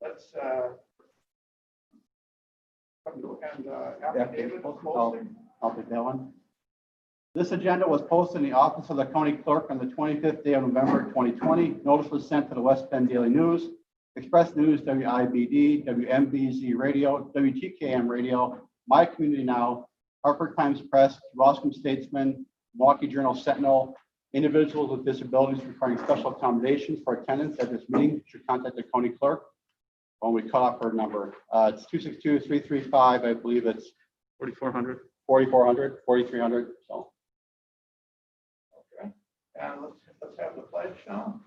let's, affidavit of posting. I'll take that one. This agenda was posted in the office of the county clerk on the 25th day of November 2020. Notice was sent to the West Bend Daily News, Express News, WIBD, WMBZ Radio, WTKM Radio, My Community Now, Hartford Times Press, Kewaskum Statesman, Milwaukee Journal Sentinel. Individuals with disabilities requiring special accommodations for attendance at this meeting should contact the county clerk when we cut off her number. It's 262-335. I believe it's 4,400. 4,400, 4,300. So. Okay, and let's have the pledge now.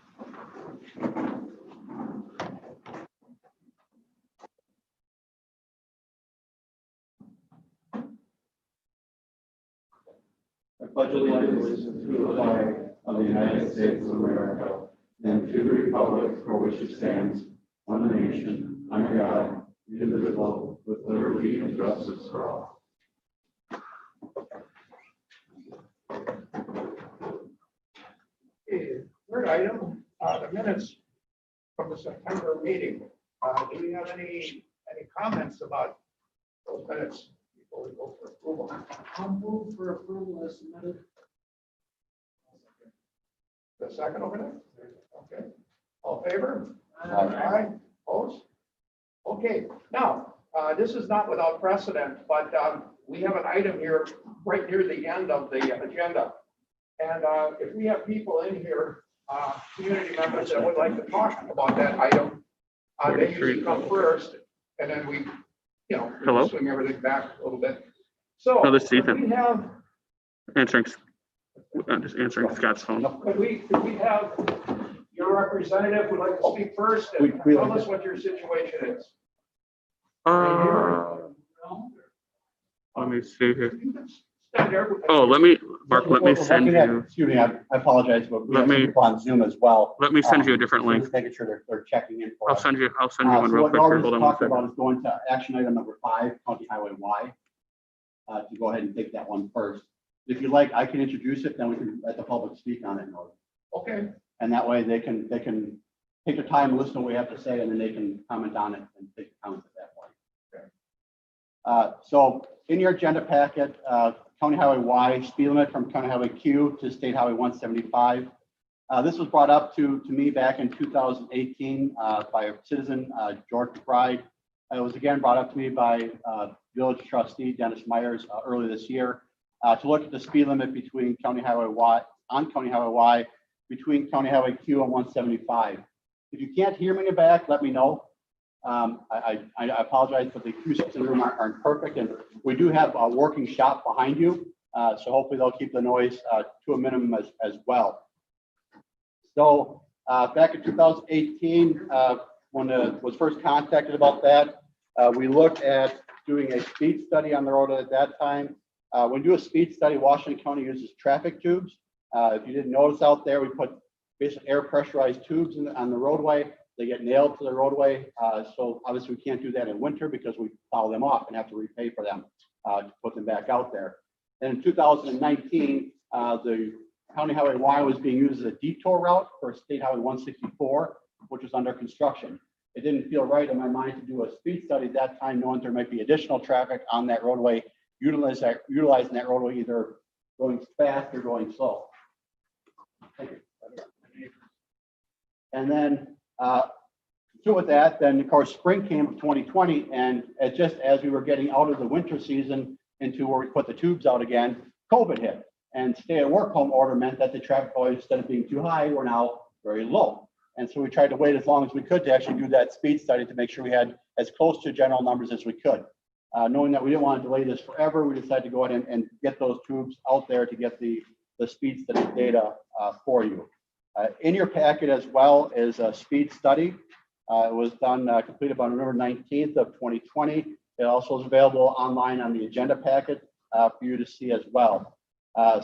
I pledge allegiance to the flag of the United States of America and to the republic for which it stands, one nation, under God, indivisible, with liberty and justice for all. Okay, third item, the minutes from the September meeting. Do we have any comments about those minutes before we go for approval? I'll move for approval as submitted. The second over there? Okay. All in favor? Aye. Opposed? Okay, now, this is not without precedent, but we have an item here right near the end of the agenda. And if we have people in here, community members that would like to talk about that item, they usually come first, and then we, Hello? swing everything back a little bit. So No, this is Ethan. we have, Answering, just answering Scott's phone. could we have your representative would like to speak first and We- tell us what your situation is? Let me see here. You can stand there. Oh, Mark, let me send you, Excuse me, I apologize, but we Let have some me- people on Zoom as well. let me send you a different So link. Just making sure they're checking in for I'll us. send you one So real what quick here. Laura's Hold on one talking second. about is going to action item number 5, County Highway Y. To go ahead and take that one first. If you'd like, I can introduce it, then we can let the public speak on it. Okay, And that way they can take their time and listen to what we have to say, and then they can comment on it and take comments at that point. Okay. So in your agenda packet, County Highway Y, speed limit from County Highway Q to State Highway 175. This was brought up to me back in 2018 by a citizen, George McBride. It was again brought up to me by village trustee Dennis Myers earlier this year to look at the speed limit between County Highway Y, on County Highway Y, between County Highway Q and 175. If you can't hear me in the back, let me know. I apologize, but the acoustics in the room aren't perfect, and we do have a working shop behind you, so hopefully they'll keep the noise to a minimum as well. So back in 2018, when I was first contacted about that, we looked at doing a speed study on the road at that time. When we do a speed study, Washington County uses traffic tubes. If you didn't notice out there, we put basically air pressurized tubes on the roadway. They get nailed to the roadway. So obviously we can't do that in winter because we plow them off and have to repay for them to put them back out there. And in 2019, the County Highway Y was being used as a detour route for State Highway 164, which was under construction. It didn't feel right in my mind to do a speed study at that time, knowing there might be additional traffic on that roadway, utilizing that roadway either going fast or going slow. Thank you. And then with that, then of course spring came of 2020, and just as we were getting out of the winter season into where we put the tubes out again, COVID hit, and stay-at-work home order meant that the traffic volume, instead of being too high, were now very low. And so we tried to wait as long as we could to actually do that speed study to make sure we had as close to general numbers as we could. Knowing that we didn't want to delay this forever, we decided to go ahead and get those tubes out there to get the speed study data for you. In your packet as well is a speed study. It was done, completed on November 19th of 2020. It also is available online on the agenda packet for you to see as well.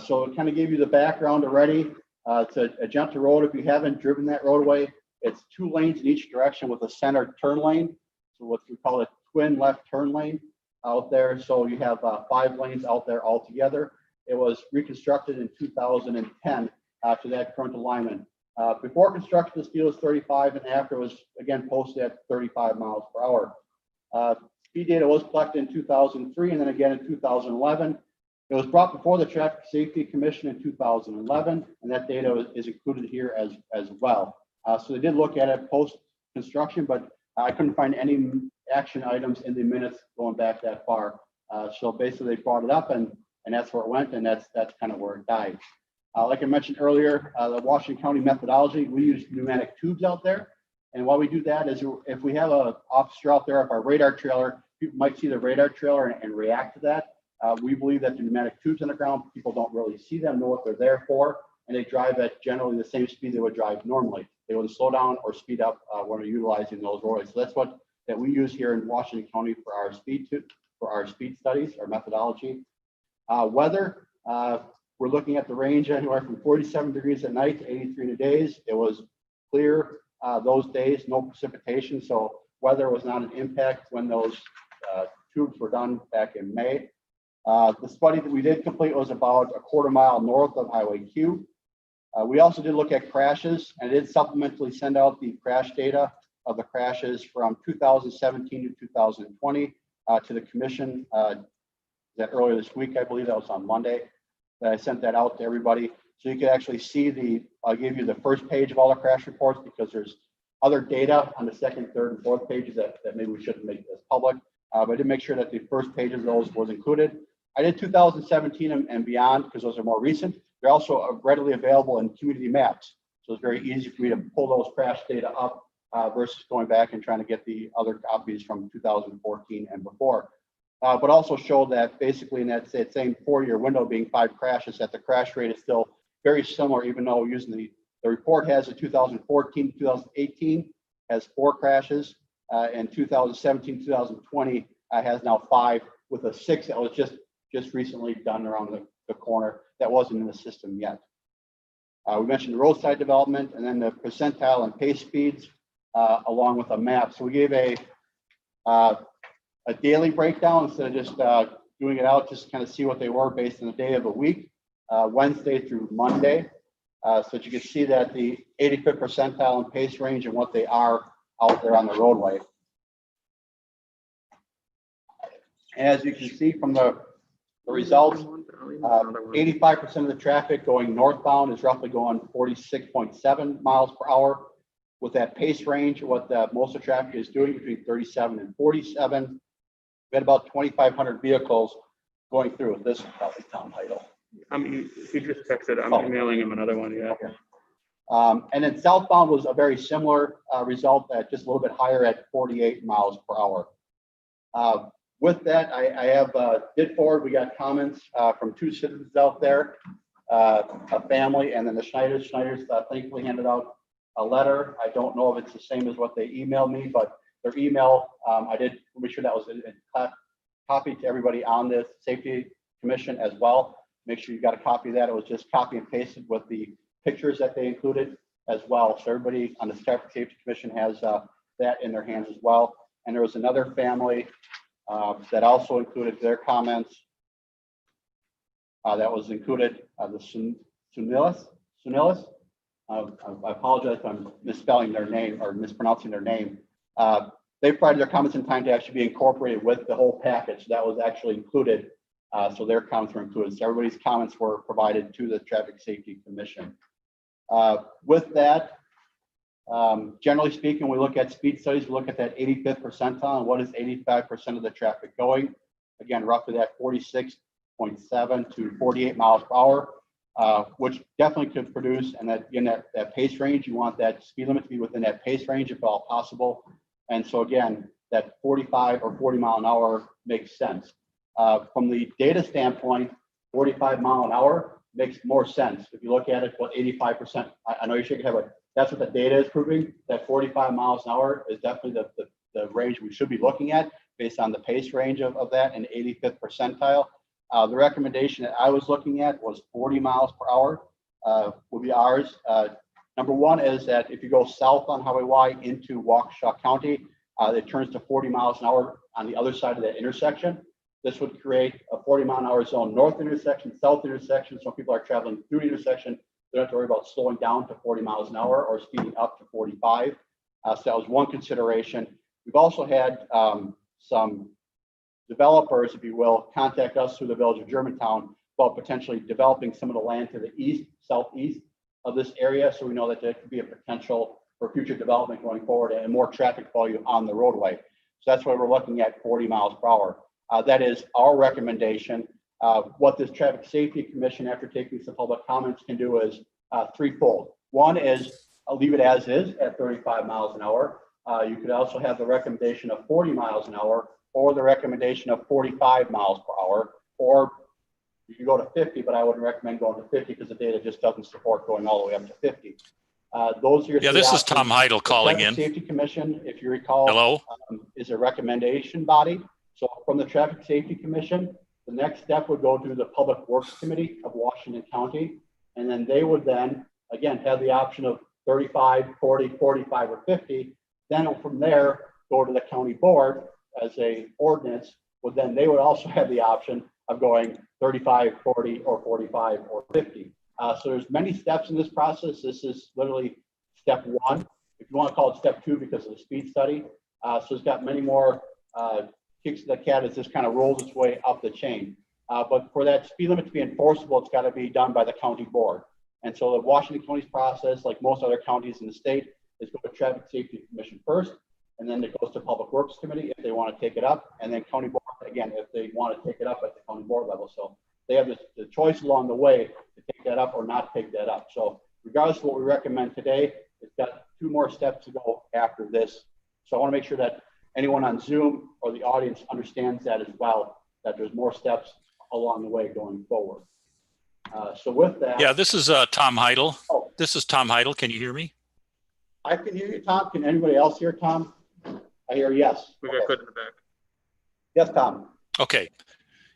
So it kind of gave you the background already. It's a gentle road. If you haven't driven that roadway, it's 2 lanes in each direction with a center turn lane. So what we call a twin left turn lane out there. So you have 5 lanes out there altogether. It was reconstructed in 2010 after that current alignment. Before construction, the speed was 35, and after it was again posted at 35 miles per hour. Speed data was collected in 2003 and then again in 2011. It was brought before the Traffic Safety Commission in 2011, and that data is included here as well. So they did look at it post construction, but I couldn't find any action items in the minutes going back that far. So basically, they brought it up, and that's where it went, and that's kind of where it died. Like I mentioned earlier, the Washington County methodology, we use pneumatic tubes out there. And why we do that is if we have an officer out there, if our radar trailer, people might see the radar trailer and react to that. We believe that the pneumatic tubes on the ground, people don't really see them, know what they're there for, and they drive at generally the same speed they would drive normally. They would slow down or speed up when we're utilizing those roads. So that's what that we use here in Washington County for our speed studies, our methodology. Weather, we're looking at the range anywhere from 47 degrees at night to 83 in the days. It was clear those days, no precipitation, so weather was not an impact when those tubes were done back in May. The study that we did complete was about a quarter mile north of Highway Q. We also did look at crashes, and it did supplementally send out the crash data of the crashes from 2017 to 2020 to the commission that earlier this week. I believe that was on Monday that I sent that out to everybody. So you can actually see I'll give you the first page of all the crash reports because there's other data on the second, third, and fourth pages that maybe we shouldn't make this public. But I did make sure that the first page of those was included. I did 2017 and beyond because those are more recent. They're also readily available in community maps. So it's very easy for me to pull those crash data up versus going back and trying to get the other copies from 2014 and before. But also show that basically in that same 4-year window being 5 crashes, that the crash rate is still very similar, even though using the report has a 2014 to 2018 has 4 crashes, and 2017 2020 has now 5 with a 6th that was just recently done around the corner that wasn't in the system yet. We mentioned the roadside development and then the percentile and pace speeds along with a map. So we gave a daily breakdown instead of just doing it out, just kind of see what they were based on the day of the week, Wednesday through Monday. So that you can see that the 85th percentile and pace range and what they are out there on the roadway. As you can see from the results, 85% of the traffic going northbound is roughly going 46.7 miles per hour. With that pace range, what most of the traffic is doing between 37 and 47. We had about 2,500 vehicles going through. This is probably Tom Heidel. I mean, he just texted. I'm emailing him another one. Yeah. Okay. And then southbound was a very similar result, at just a little bit higher at 48 miles per hour. With that, I have did forward. We got comments from 2 citizens out there, a family, and then the Schneiders. Schneiders thankfully handed out a letter. I don't know if it's the same as what they emailed me, but their email, I did make sure that was a copy to everybody on this Safety Commission as well. Make sure you got a copy of that. It was just copy and pasted with the pictures that they included as well. So everybody on the Traffic Safety Commission has that in their hands as well. And there was another family that also included their comments. That was included, the Sunilis. I apologize if I'm misspelling their name or mispronouncing their name. They provided their comments in time to actually be incorporated with the whole package. That was actually included. So their comments were included. So everybody's comments were provided to the Traffic Safety Commission. With that, generally speaking, we look at speed studies, we look at that 85th percentile and what is 85% of the traffic going. Again, roughly that 46.7 to 48 miles per hour, which definitely could produce, and that again, that pace range, you want that speed limit to be within that pace range if at all possible. And so again, that 45 or 40 mile an hour makes sense. From the data standpoint, 45 mile an hour makes more sense. If you look at it, what 85%, I know you should have that's what the data is proving, that 45 miles an hour is definitely the range we should be looking at based on the pace range of that and 85th percentile. The recommendation that I was looking at was 40 miles per hour would be ours. Number one is that if you go south on Highway Y into Waukesha County, it turns to 40 miles an hour on the other side of that intersection. This would create a 40 mile an hour zone, north intersection, south intersection. So people are traveling through the intersection They don't have to worry about slowing down to 40 miles an hour or speeding up to 45. So that was one consideration. We've also had some developers, if you will, contact us through the Village of Germantown about potentially developing some of the land to the east, southeast of this area. So we know that there could be a potential for future development going forward and more traffic volume on the roadway. So that's why we're looking at 40 miles per hour. That is our recommendation. What this Traffic Safety Commission, after taking some public comments, can do is threefold. One is leave it as is at 35 miles an hour. You could also have the recommendation of 40 miles an hour or the recommendation of 45 miles per hour, or you can go to 50, but I wouldn't recommend going to 50 because the data just doesn't support going all the way up to 50. Those are your Yeah, three this is options. Tom Heidel The calling Traffic in. Safety Commission, if you recall, Hello? is a recommendation body. So from the Traffic Safety Commission, the next step would go to the Public Works Committee of Washington County. And then they would then, again, have the option of 35, 40, 45, or 50. Then from there, go to the county board as a ordinance. But then they would also have the option of going 35, 40, or 45, or 50. So there's many steps in this process. This is literally step one, if you want to call it step two because of the speed study. So it's got many more kicks to the cat as this kind of rolls its way up the chain. But for that speed limit to be enforceable, it's got to be done by the county board. And so the Washington County's process, like most other counties in the state, is go to Traffic Safety Commission first, and then it goes to Public Works Committee if they want to take it up, and then county board again if they want to take it up at the county board level. So they have the choice along the way to take that up or not take that up. So regardless of what we recommend today, it's got two more steps to go after this. So I want to make sure that anyone on Zoom or the audience understands that as well, that there's more steps along the way going forward. So with that. Yeah, this is Tom Heidel. Oh. This is Tom Heidel. Can you hear me? I can hear you, Tom. Can anybody else hear Tom? I hear yes. We got good in the back. Yes, Tom. Okay.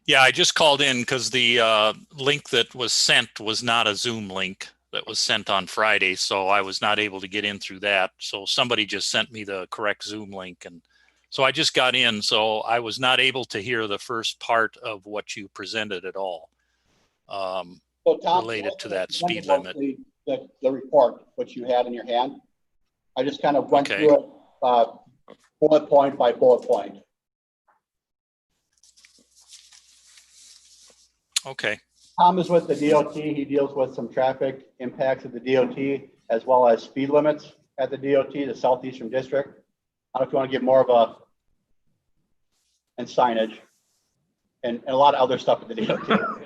Yeah, I just called in because the link that was sent was not a Zoom link that was sent on Friday, so I was not able to get in through that. So somebody just sent me the correct Zoom link, and so I just got in. So I was not able to hear the first part of what you presented at all. So Tom, Related to that let me speed go limit. The report, which you had in your hand. I just kind of went Okay. through it bullet point by bullet point. Okay. Tom is with the DOT. He deals with some traffic impacts at the DOT as well as speed limits at the DOT, the Southeastern District. I don't know if you want to give more of a, and signage and a lot of other stuff at the DOT.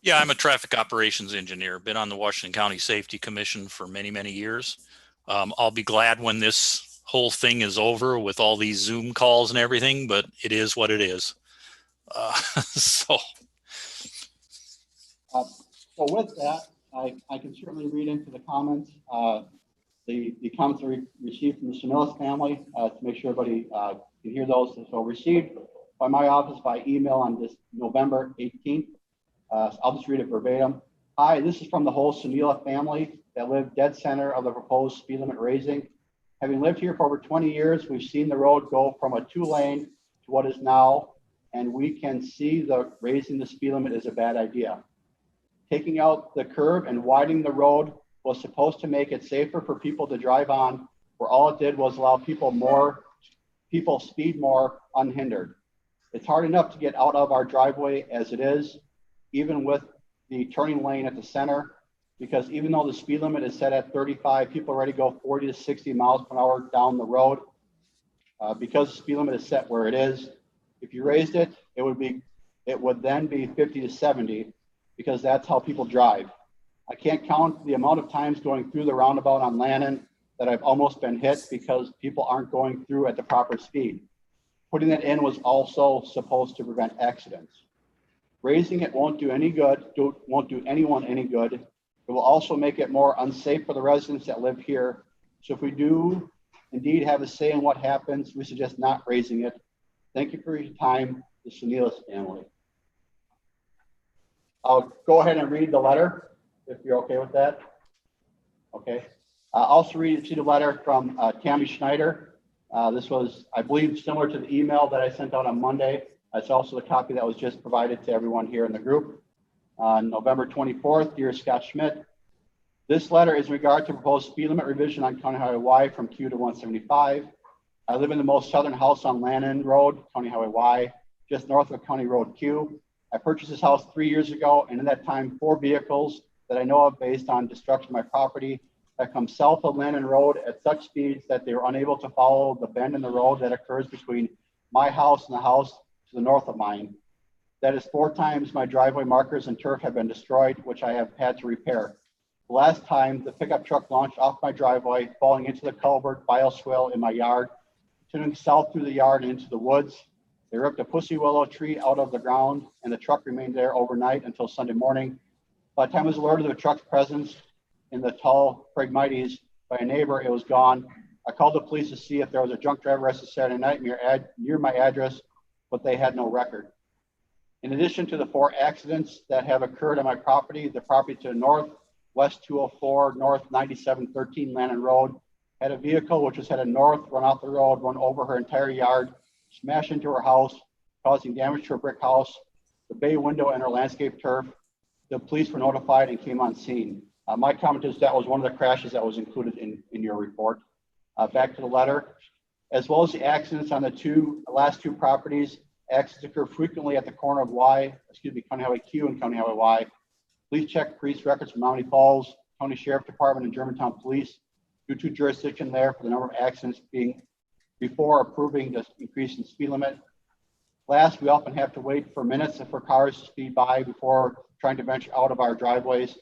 Yeah, I'm a traffic operations engineer. Been on the Washington County Safety Commission for many, many years. I'll be glad when this whole thing is over with all these Zoom calls and everything, but it is what it is. So with that, I can certainly read into the comments. The comments are received from the Sunilis family to make sure everybody can hear those. So received by my office by email on this November 18th. I'll just read it verbatim. Hi, this is from the whole Sunila family that live dead center of the proposed speed limit raising. Having lived here for over 20 years, we've seen the road go from a 2-lane to what is now, and we can see the raising the speed limit is a bad idea. Taking out the curve and widening the road was supposed to make it safer for people to drive on, where all it did was allow people speed more unhindered. It's hard enough to get out of our driveway as it is, even with the turning lane at the center, because even though the speed limit is set at 35, people already go 40 to 60 miles per hour down the road. Because the speed limit is set where it is, if you raised it, it would then be 50 to 70, because that's how people drive. I can't count the amount of times going through the roundabout on Lannon that I've almost been hit because people aren't going through at the proper speed. Putting that in was also supposed to prevent accidents. Raising it won't do any good, won't do anyone any good. It will also make it more unsafe for the residents that live here. So if we do indeed have a say in what happens, we suggest not raising it. Thank you for your time, the Sunilis family. I'll go ahead and read the letter, if you're okay with that. Okay. Also see the letter from Tammy Schneider. This was, I believe, similar to the email that I sent out on Monday. It's also the copy that was just provided to everyone here in the group. On November 24th, dear Scott Schmidt, this letter is in regard to proposed speed limit revision on County Highway Y from Q to 175. I live in the most southern house on Lannon Road, County Highway Y, just north of County Road Q. I purchased this house 3 years ago, and in that time, 4 vehicles that I know of based on destruction of my property that come south of Lannon Road at such speeds that they were unable to follow the bend in the road that occurs between my house and the house to the north of mine. That is 4 times my driveway markers and turf have been destroyed, which I have had to repair. The last time, the pickup truck launched off my driveway, falling into the culvert bioswale in my yard, continuing south through the yard and into the woods. They ripped a pussy willow tree out of the ground, and the truck remained there overnight until Sunday morning. By the time I was alerted of the truck's presence in the tall Phragmites by a neighbor, it was gone. I called the police to see if there was a drunk driver arrested Saturday night near my address, but they had no record. In addition to the 4 accidents that have occurred on my property, the property to the north, West 204, North 9713 Lannon Road, had a vehicle which was headed north, run off the road, run over her entire yard, smash into her house, causing damage to her brick house, the bay window, and her landscape turf. The police were notified and came on scene. My comment is that was one of the crashes that was included in your report. Back to the letter. As well as the accidents on the last two properties, accidents occur frequently at the corner of County Highway Q and County Highway Y. Please check police records from Mount Falls, County Sheriff Department, and Germantown Police due to jurisdiction there for the number of accidents being before approving the increase in speed limit. Last, we often have to wait for minutes for cars to speed by before trying to venture out of our driveways.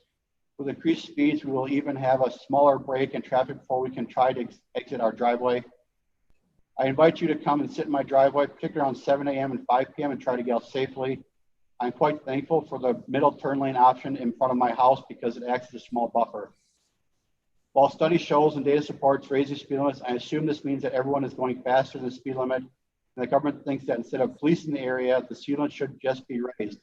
With increased speeds, we will even have a smaller break in traffic before we can try to exit our driveway. I invite you to come and sit in my driveway, particularly around 7 a.m. and 5 p.m. and try to get out safely. I'm quite thankful for the middle turn lane option in front of my house because it acts as a small buffer. While study shows and data supports raising speed limits, I assume this means that everyone is going faster than the speed limit, and the government thinks that instead of policing the area, the speed limit should just be raised.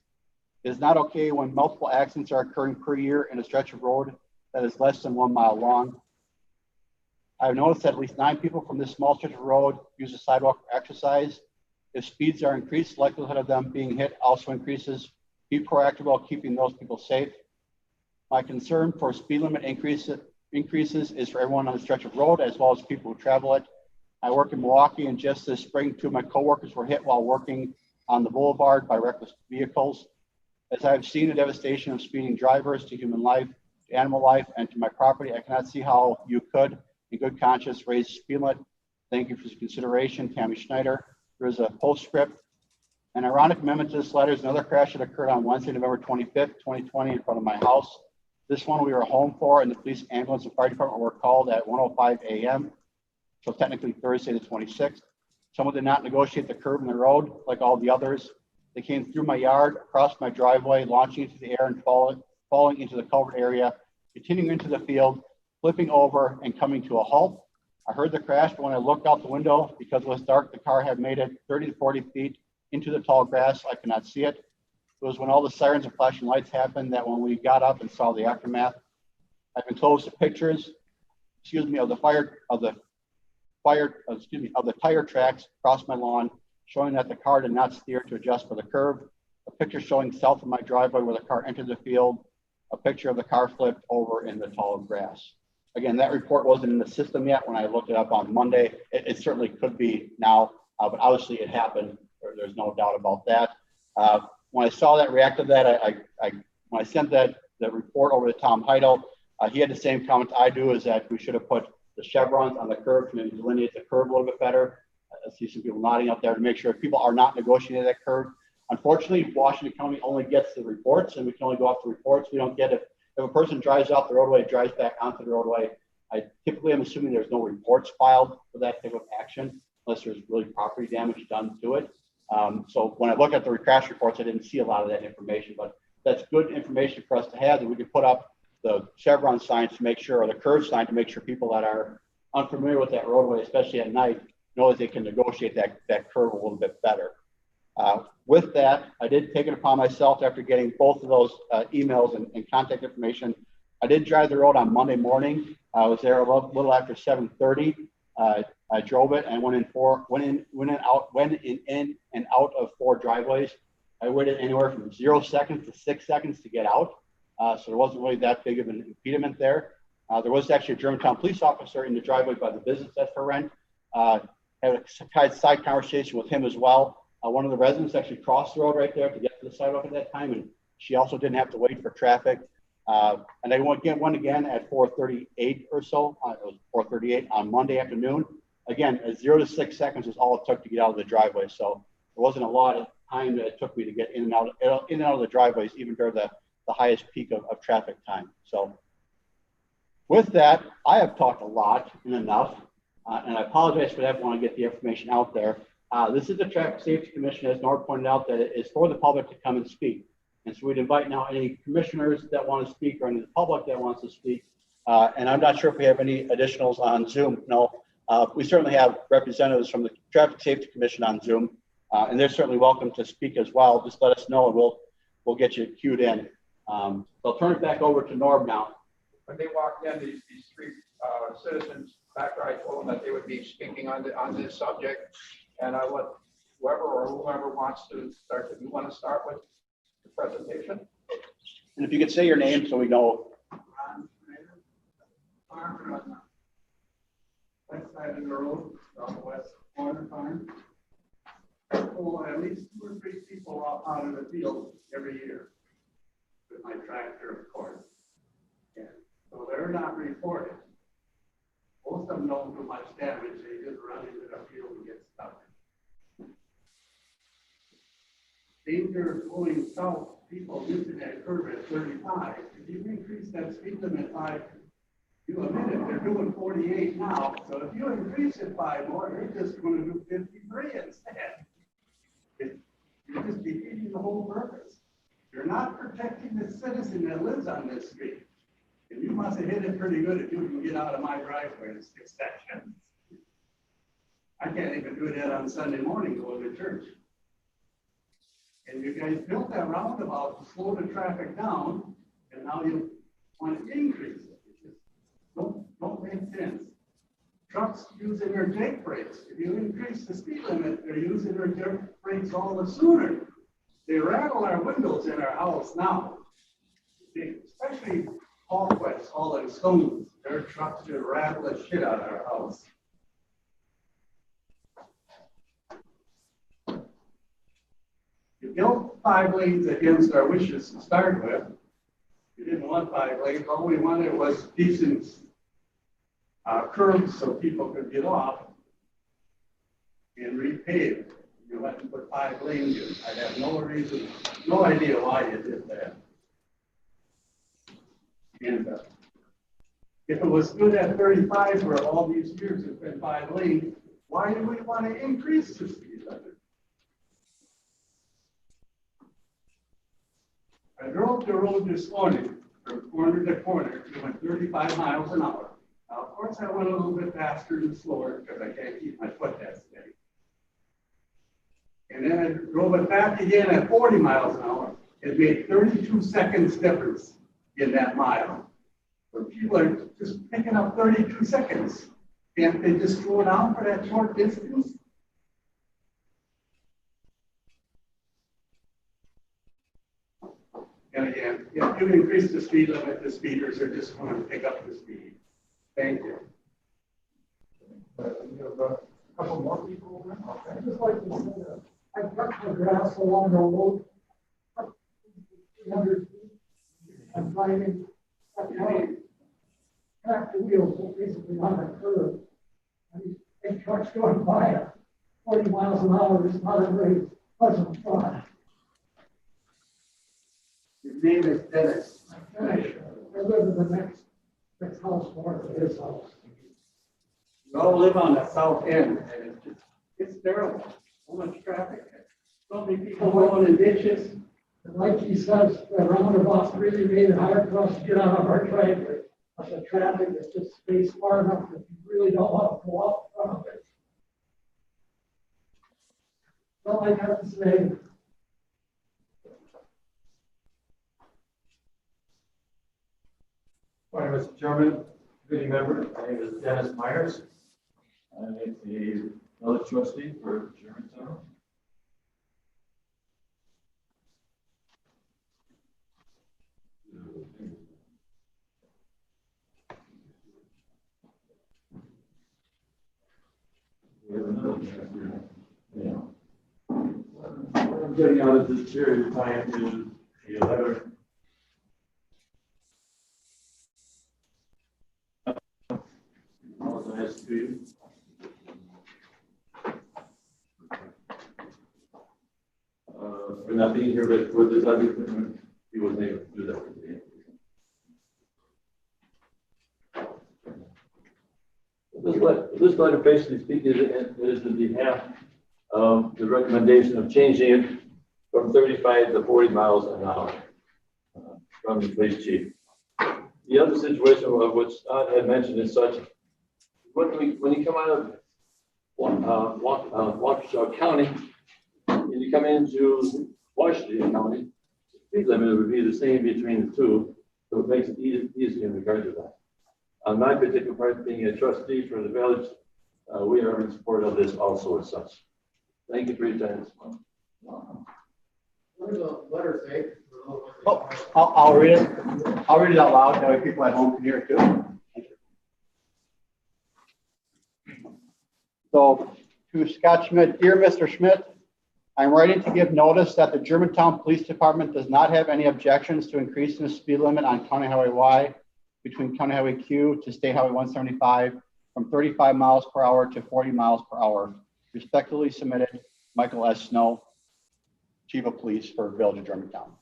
It is not okay when multiple accidents are occurring per year in a stretch of road that is less than 1 mile long. I've noticed that at least 9 people from this small stretch of road use the sidewalk for exercise. If speeds are increased, the likelihood of them being hit also increases. Be proactive about keeping those people safe. My concern for speed limit increases is for everyone on the stretch of road as well as people who travel it. I work in Milwaukee, and just this spring, 2 of my coworkers were hit while working on the boulevard by reckless vehicles. As I've seen the devastation of speeding drivers to human life, to animal life, and to my property, I cannot see how you could, in good conscience, raise the speed limit. Thank you for your consideration, Tammy Schneider. There is a postscript. An ironic amendment to this letter is another crash that occurred on Wednesday, November 25th, 2020, in front of my house. This one we were home for, and the police, ambulance, and fire department were called at 1:05 a.m. So technically Thursday the 26th. Someone did not negotiate the curb in the road like all the others. They came through my yard, across my driveway, launching into the air and falling into the culvert area, continuing into the field, flipping over and coming to a halt. I heard the crash, but when I looked out the window, because it was dark, the car had made it 30 to 40 feet into the tall grass. I could not see it. It was when all the sirens and flashing lights happened that when we got up and saw the aftermath. I've enclosed the pictures, of the tire tracks across my lawn, showing that the car did not steer to adjust for the curve. A picture showing south of my driveway where the car entered the field. A picture of the car flipped over in the tall grass. Again, that report wasn't in the system yet when I looked it up on Monday. It certainly could be now, but obviously it happened. There's no doubt about that. When I saw that, reacted to that, when I sent the report over to Tom Heidel, he had the same comment I do, is that we should have put the chevrons on the curb to maybe delineate the curb a little bit better. I see some people nodding up there to make sure people are not negotiating that curb. Unfortunately, Washington County only gets the reports, and we can only go off the reports. We don't get it. If a person drives off the roadway, drives back onto the roadway, I typically am assuming there's no reports filed for that type of action, unless there's really property damage done to it. So when I look at the crash reports, I didn't see a lot of that information, but that's good information for us to have, that we can put up the chevron signs to make sure, or the curve sign to make sure people that are unfamiliar with that roadway, especially at night, know that they can negotiate that curve a little bit better. With that, I did take it upon myself, after getting both of those emails and contact information. I did drive the road on Monday morning. I was there a little after 7:30. I drove it and went in and out of 4 driveways. I waited anywhere from 0 seconds to 6 seconds to get out. So there wasn't really that big of an impediment there. There was actually a Germantown police officer in the driveway by the business that's for rent. Had a side conversation with him as well. One of the residents actually crossed the road right there to get to the sidewalk at that time, and she also didn't have to wait for traffic. And I went again at 4:38 or so. It was 4:38 on Monday afternoon. Again, 0 to 6 seconds was all it took to get out of the driveway. So there wasn't a lot of time that it took me to get in and out of the driveways, even during the highest peak of traffic time. So with that, I have talked a lot and enough, and I apologize for that. I want to get the information out there. This is the Traffic Safety Commission, as Nora pointed out, that it is for the public to come and speak. And so we'd invite now any commissioners that want to speak or any of the public that wants to speak. And I'm not sure if we have any additionals on Zoom. No, we certainly have representatives from the Traffic Safety Commission on Zoom, and they're certainly welcome to speak as well. Just let us know and we'll get you queued in. So I'll turn it back over to Norm now. When they walked in, these three citizens back there, I told them that they would be speaking on this subject. And I let whoever wants to start. If you want to start with the presentation. And if you could say your name so we know. Farmer on the west side of the road, on the west corner farm. I pull at least 2 or 3 people out of the field every year with my tractor, of course. And so they're not reported. Most of them don't do much damage. They just run into the field and get stuck. Danger of going south, people using that curve at 35. If you increase that speed limit by a minute, they're doing 48 now. So if you increase it 5 more, you're just going to do 53 instead. You're just defeating the whole purpose. You're not protecting the citizen that lives on this street. And you must have hit it pretty good if you can get out of my driveway in 6 seconds. I can't even do that on Sunday morning going to church. And you guys built that roundabout to slow the traffic down, and now you want to increase it. It just don't make sense. Trucks using their jake brakes. If you increase the speed limit, they're using their jake brakes all the sooner. They rattle our windows in our house now. Especially Hawkwest hauling stones. Their trucks just rattle the shit out of our house. You built 5 lanes against our wishes to start with. We didn't want 5 lanes. All we wanted was decent curbs so people could get off and repave. You went and put 5 lanes in. I have no idea why you did that. And if it was good at 35 for all these years, it's been 5 lanes, why do we want to increase the speed limit? I drove the road this morning from corner to corner, doing 35 miles an hour. Now, of course, I went a little bit faster and slower because I can't keep my foot that steady. And then I drove it back again at 40 miles an hour. It made 32 seconds difference in that mile. But people are just picking up 32 seconds. Can't they just slow down for that short distance? And again, if you increase the speed limit, the speeders are just going to pick up the speed. Thank you. You have a couple more people over there? I'd just like to say that I cut the grass along the road 300 feet. I'm driving tractor wheels basically on the curb. And these big trucks going by at 40 miles an hour is not a very pleasant thought. His name is Dennis. I live in the next house north of his house. We all live on the south end, and it's terrible. So much traffic. So many people going in ditches. And like he says, the roundabout really made it hard for us to get out of our driveway. But the traffic is just spaced far enough that you really don't want to go out in front of it. Well, I have to say, Morning, Mr. Chairman, committee members. My name is Dennis Myers. I'm the village trustee for Germantown. getting out of this period of time is the letter. Apologize to you. For not being here, but for this other equipment, he wasn't able to do that today. This letter basically speaks is in behalf of the recommendation of changing it from 35 to 40 miles an hour from the police chief. The other situation of which Scott had mentioned is such, when you come out of Waukesha County and you come into Washington County, the speed limit would be the same between the two, so it makes it easy in regard to that. On my particular part, being a trustee for the village, we are in support of this also as such. Thank you for your time. What does the letter say? Oh, I'll read it. I'll read it out loud. That way people at home can hear it too. So to Scott Schmidt, dear Mr. Schmidt, I'm writing to give notice that the Germantown Police Department does not have any objections to increasing the speed limit on County Highway Y between County Highway Q to State Highway 175 from 35 miles per hour to 40 miles per hour. Respectfully submitted, Michael S. Snow, Chief of Police for Village of Germantown.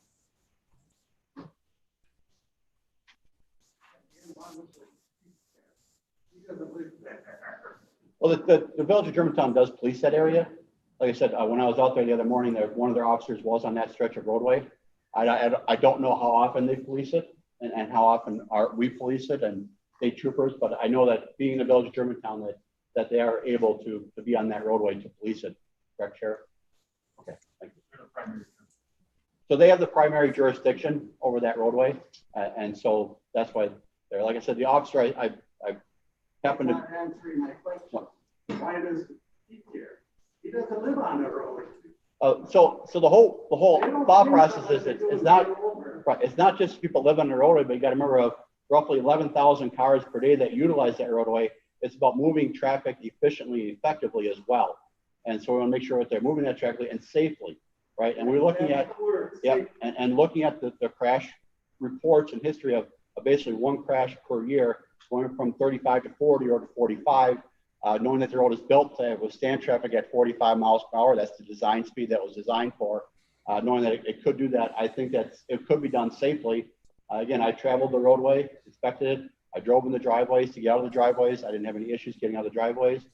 Well, the Village of Germantown does police that area. Like I said, when I was out there the other morning, one of their officers was on that stretch of roadway. I don't know how often they police it and how often we police it and state troopers, but I know that being in the Village of Germantown that they are able to be on that roadway to police it. Correct, Sheriff? Okay, thank you. So they have the primary jurisdiction over that roadway, and so that's why they're, like I said, the officer I happen to. Not answering my question. What? Why does he care? He doesn't live on the road. So the whole thought process is it's not right. It's not just people live on the roadway, but you got to remember of roughly 11,000 cars per day that utilize that roadway. It's about moving traffic efficiently, and effectively as well. And so we want to make sure that they're moving that traffic and safely, right? And we're looking at and looking at the crash reports and history of basically one crash per year, going from 35 to 40 or to 45. Knowing that the road is built to withstand traffic at 45 miles per hour, that's the design speed that was designed for. Knowing that it could do that, I think that it could be done safely. Again, I traveled the roadway, inspected it. I drove in the driveways to get out of the driveways. I didn't have any issues getting out of the driveways.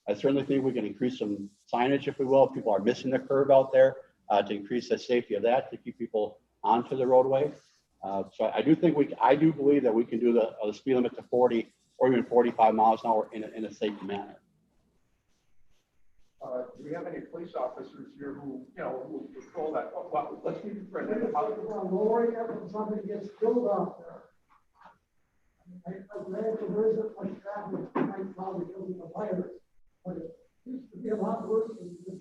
I certainly think we can increase some signage, if we will. If people are missing the curve out there, to increase the safety of that, to keep people onto the roadway. So I do believe that we can do the speed limit to 40 or even 45 miles an hour in a safe manner. Do we have any police officers here who patrol that? Oh, well, let's be friendly. Lowering it when somebody gets killed out there. I'm glad to visit my traffic, might probably kill the virus, but it used to be a lot worse than this.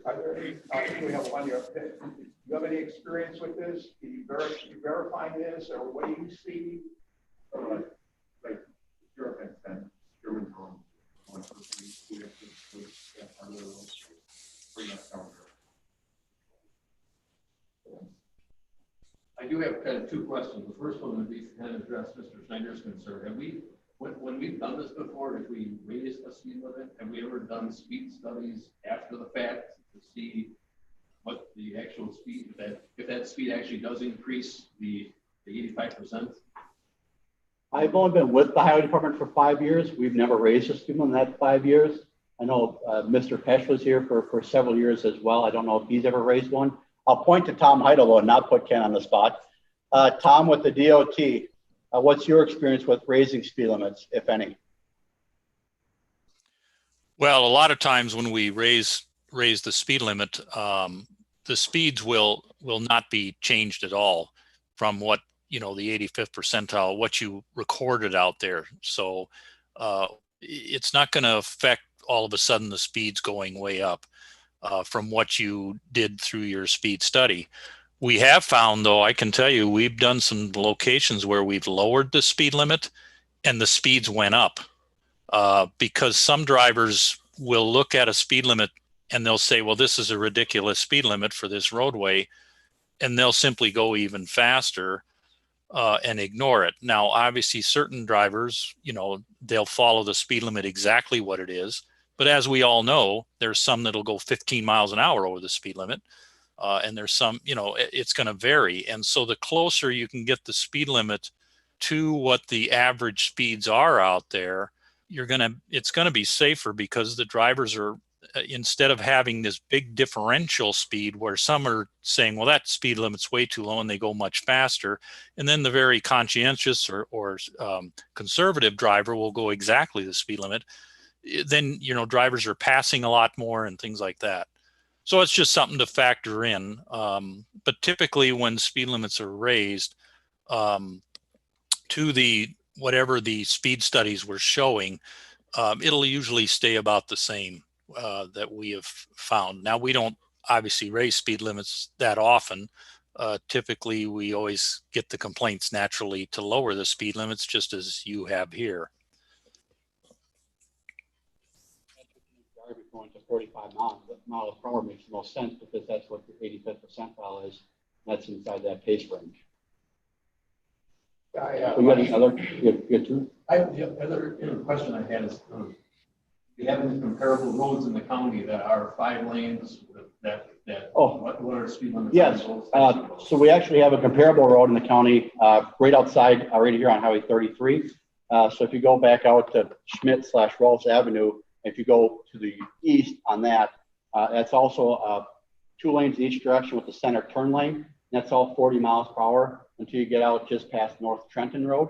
Are there any, we have one here. Do you have any experience with this? Do you verifying this, or what do you see? Like Europe and then Germantown. I do have kind of two questions. The first one would be to kind of address Mr. Schneider's concern. Have we, when we've done this before, if we raised a speed limit, have we ever done speed studies after the fact to see what the actual speed, if that speed actually does increase the 85%? I've only been with the highway department for 5 years. We've never raised a speed limit in that 5 years. I know Mr. Pesh was here for several years as well. I don't know if he's ever raised one. I'll point to Tom Heidel and not put Ken on the spot. Tom, with the DOT, what's your experience with raising speed limits, if any? Well, a lot of times when we raise the speed limit, the speeds will not be changed at all from what, the 85th percentile, what you recorded out there. So it's not going to affect all of a sudden the speeds going way up from what you did through your speed study. We have found, though, I can tell you, we've done some locations where we've lowered the speed limit and the speeds went up because some drivers will look at a speed limit and they'll say, well, this is a ridiculous speed limit for this roadway. And they'll simply go even faster and ignore it. Now, obviously, certain drivers, they'll follow the speed limit exactly what it is. But as we all know, there's some that'll go 15 miles an hour over the speed limit. And there's some, it's going to vary. And so the closer you can get the speed limit to what the average speeds are out there, it's going to be safer, because the drivers are, instead of having this big differential speed where some are saying, well, that speed limit's way too low, and they go much faster. And then the very conscientious or conservative driver will go exactly the speed limit. Then, drivers are passing a lot more and things like that. So it's just something to factor in. But typically when speed limits are raised to whatever the speed studies were showing, it'll usually stay about the same that we have found. Now, we don't obviously raise speed limits that often. Typically, we always get the complaints naturally to lower the speed limits, just as you have here. Going to 45 miles per hour makes the most sense, because that's what the 85th percentile is. That's inside that pace range. You got another? You got two? The other question I had is, do you have any comparable roads in the county that are 5 lanes what are speed limits? Yes. So we actually have a comparable road in the county right outside, right here on Highway 33. So if you go back out to Schmidt/Rolfs Avenue, if you go to the east on that, that's also 2 lanes in each direction with the center turn lane. That's all 40 miles per hour until you get out just past North Trenton Road.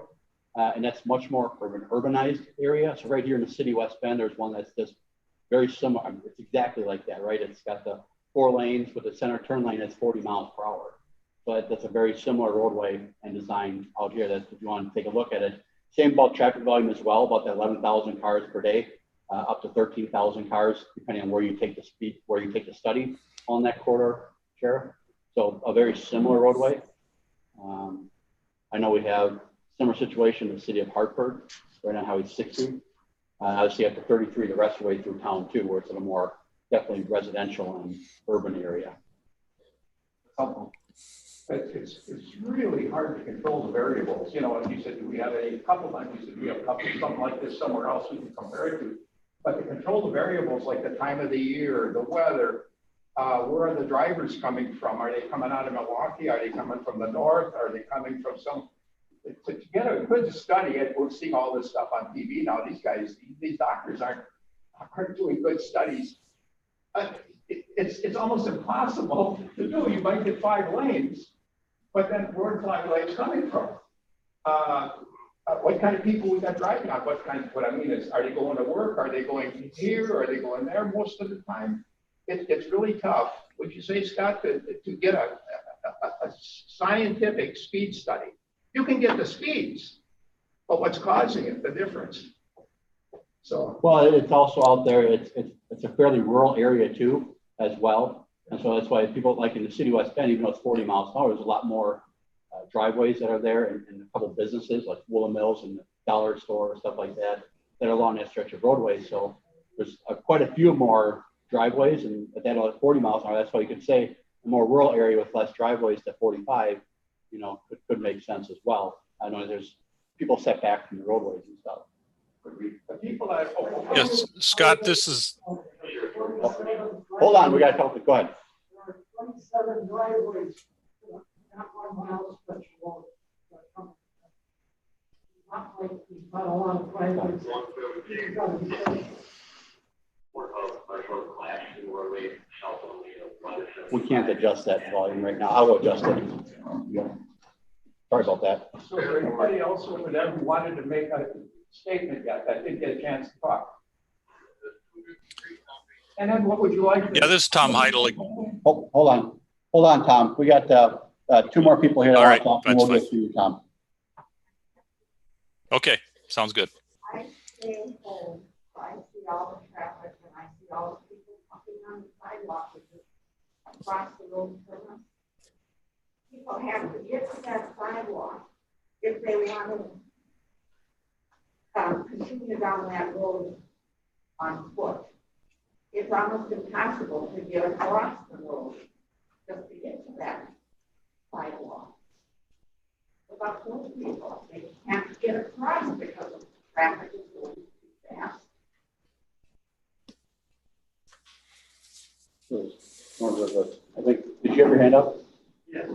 And that's much more of an urbanized area. So right here in the city West Bend, there's one that's just very similar. It's exactly like that, right? It's got the 4 lanes with the center turn lane that's 40 miles per hour. But that's a very similar roadway and design out here. That if you want to take a look at it. Same about traffic volume as well, about that 11,000 cars per day. Up to 13,000 cars, depending on where you take the speed, where you take the study on that corridor, Sheriff. So a very similar roadway. I know we have similar situation in the city of Hartford, right on Highway 60. Obviously after 33, the rest of the way through town too, where it's in a more definitely residential and urban area. It's really hard to control the variables. Like you said, we have a couple times, you said we have a couple, something like this somewhere else we can compare it to. But to control the variables like the time of the year, the weather, where are the drivers coming from? Are they coming out of Milwaukee? Are they coming from the north? Are they coming from to get a good study? We're seeing all this stuff on TV now. These doctors aren't doing good studies. It's almost impossible to do. You might get 5 lanes, but then where are 5 lanes coming from? What kind of people we got driving on? What I mean is, are they going to work? Are they going here? Are they going there most of the time? It's really tough. Would you say, Scott, to get a scientific speed study? You can get the speeds, but what's causing it, the difference? So. Well, it's also out there. It's a fairly rural area too, as well. And so that's why people like in the city West Bend, even though it's 40 miles an hour, there's a lot more driveways that are there, and a couple of businesses like Woolen Mills and the dollar store, stuff like that are along that stretch of roadway. So there's quite a few more driveways, and at that 40 miles an hour, that's why you could say a more rural area with less driveways to 45, could make sense as well. I know there's people set back from the roadways and stuff. Yes, Scott, this is. Hold on, we got to talk. Go ahead. There are 27 driveways, not 1 mile stretch long. Not like there's not a lot of driveways. We can't adjust that volume right now. I'll adjust it. Yeah. Sorry about that. So is there anybody else over there who wanted to make a statement yet that didn't get a chance to talk? And then what would you like? Yeah, this is Tom Heidel. Hold on, Tom. We got 2 more people here. All right, we'll get to you, Tom. Okay, sounds good. I stay home, so I see all the traffic and I see all the people walking on the sidewalk across the road from us. People have to get to that sidewalk if they want to continue down that road on foot. It's almost impossible to get across the road just to get to that sidewalk. About those people, they can't get across because of traffic is going too fast. I think, did you have your hand up? Yes.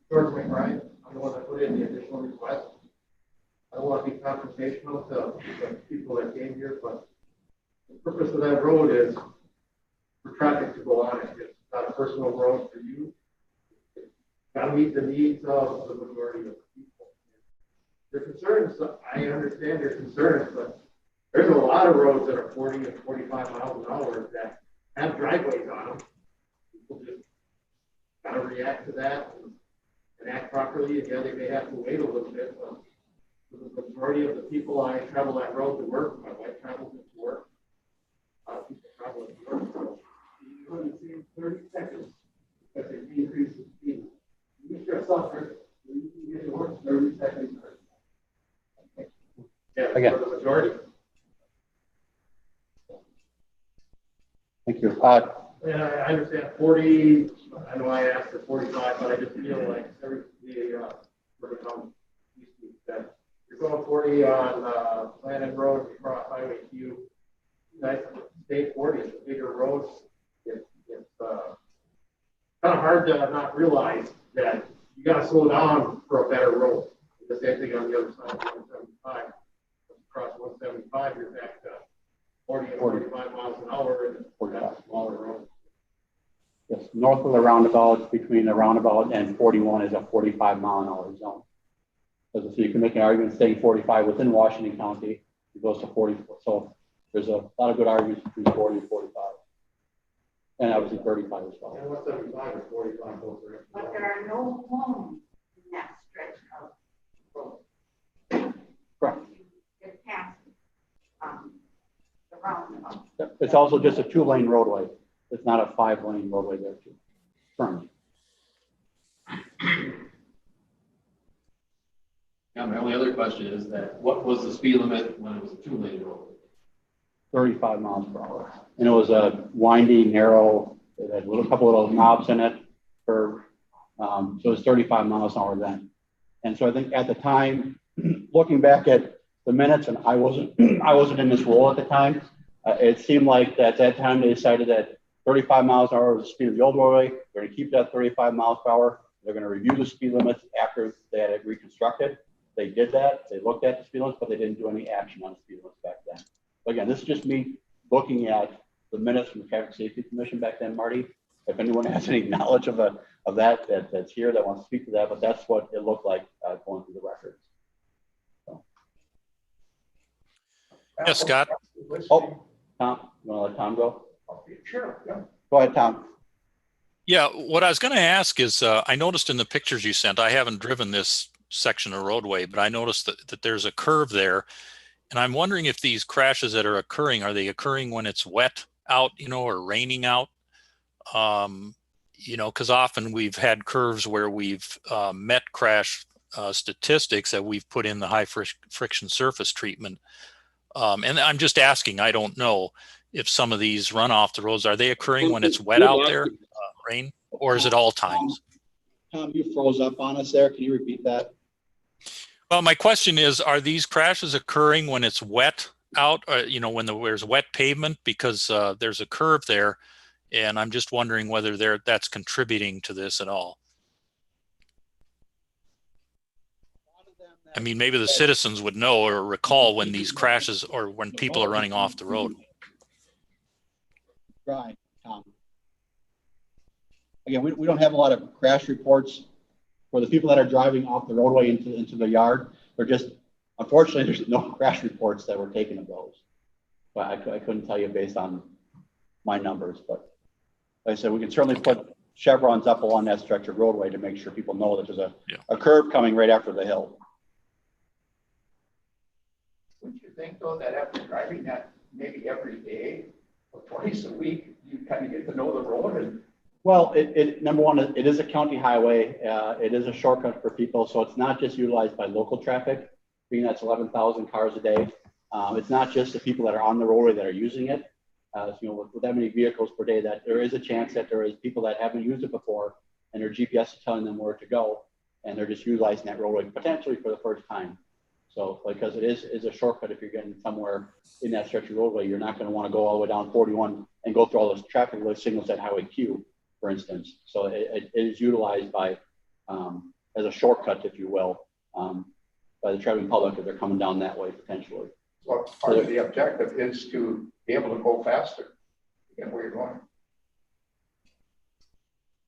George McBride, I'm the one that put in the additional request. I don't want to be confrontational to the people that came here, but the purpose of that road is for traffic to go on it. It's not a personal road for you. It's got to meet the needs of the majority of the people. Your concerns, I understand your concerns, but there's a lot of roads that are 40 and 45 miles an hour that have driveways on them. People just got to react to that and act properly. And yeah, they may have to wait a little bit, but for the majority of the people, I travel that road to work. My wife travels it to work. A lot of people travel it to work. So you only see 30 seconds because it increases speed. You get yourself there, you can get to work 30 seconds. Yeah, Again. for the majority. Thank you. And I understand 40, I know I asked for 45, but I just feel like every, that you're going 40 on Landon Road across Highway Q. Nice, state 40 is a bigger road. It's kind of hard to not realize that you got to slow down for a better road. The same thing on the other side of 175. Across 175, you're back to 40 and 45 miles an hour, and that's a smaller road. Yes, north of the roundabout, between the roundabout and 41 is a 45-mile-an-hour zone. So you can make an argument saying 45 within Washington County, it goes to 40. So there's a lot of good arguments between 40 and 45. And obviously 35 as well. And 175 and 45 both are. But there are no homes in that stretch of road. Correct. Get past the roundabout. It's also just a 2-lane roadway. It's not a 5-lane roadway there too. Currently. Yeah, my only other question is that what was the speed limit when it was a 2-lane road? 35 miles per hour. And it was a windy, narrow, it had a couple of little knobs in it so it was 35 miles an hour then. And so I think at the time, looking back at the minutes, and I wasn't in this role at the time, it seemed like at that time they decided that 35 miles an hour was the speed of the old roadway. They're going to keep that 35 miles per hour. They're going to review the speed limits after they had it reconstructed. They did that. They looked at the speed limits, but they didn't do any action on the speed limits back then. But again, this is just me looking at the minutes from the Traffic Safety Commission back then, Marty. If anyone has any knowledge of that's here that wants to speak to that, but that's what it looked like going through the records. So. Yes, Scott. Oh, Tom, you want to let Tom go? Sure, yeah. Go ahead, Tom. Yeah, what I was going to ask is, I noticed in the pictures you sent, I haven't driven this section of roadway, but I noticed that there's a curve there. And I'm wondering if these crashes that are occurring, are they occurring when it's wet out, or raining out? Because often we've had curves where we've met crash statistics that we've put in the high friction surface treatment. And I'm just asking, I don't know if some of these run off the roads, are they occurring when it's wet out there, rain, or is it all times? Tom, you froze up on us there. Can you repeat that? Well, my question is, are these crashes occurring when it's wet out, when there's wet pavement? Because there's a curve there, and I'm just wondering whether that's contributing to this at all. I mean, maybe the citizens would know or recall when these crashes or when people are running off the road. Right, Tom. Again, we don't have a lot of crash reports for the people that are driving off the roadway into the yard. They're just, unfortunately, there's no crash reports that were taken of those. But I couldn't tell you based on my numbers. But like I said, we can certainly put chevrons up along that stretch of roadway to make sure people know that there's a curve coming right after the hill. Wouldn't you think, though, that after driving that maybe every day or twice a week, you kind of get to know the road? And well, number one, it is a county highway. It is a shortcut for people, so it's not just utilized by local traffic, being that's 11,000 cars a day. It's not just the people that are on the roadway that are using it. With that many vehicles per day, that there is a chance that there is people that haven't used it before and their GPS is telling them where to go, and they're just utilizing that roadway potentially for the first time. So because it is a shortcut, if you're getting somewhere in that stretch of roadway, you're not going to want to go all the way down 41 and go through all those traffic signals at Highway Q, for instance. So it is utilized by as a shortcut, if you will, by the traveling public if they're coming down that way potentially. So part of the objective is to be able to go faster, get where you're going.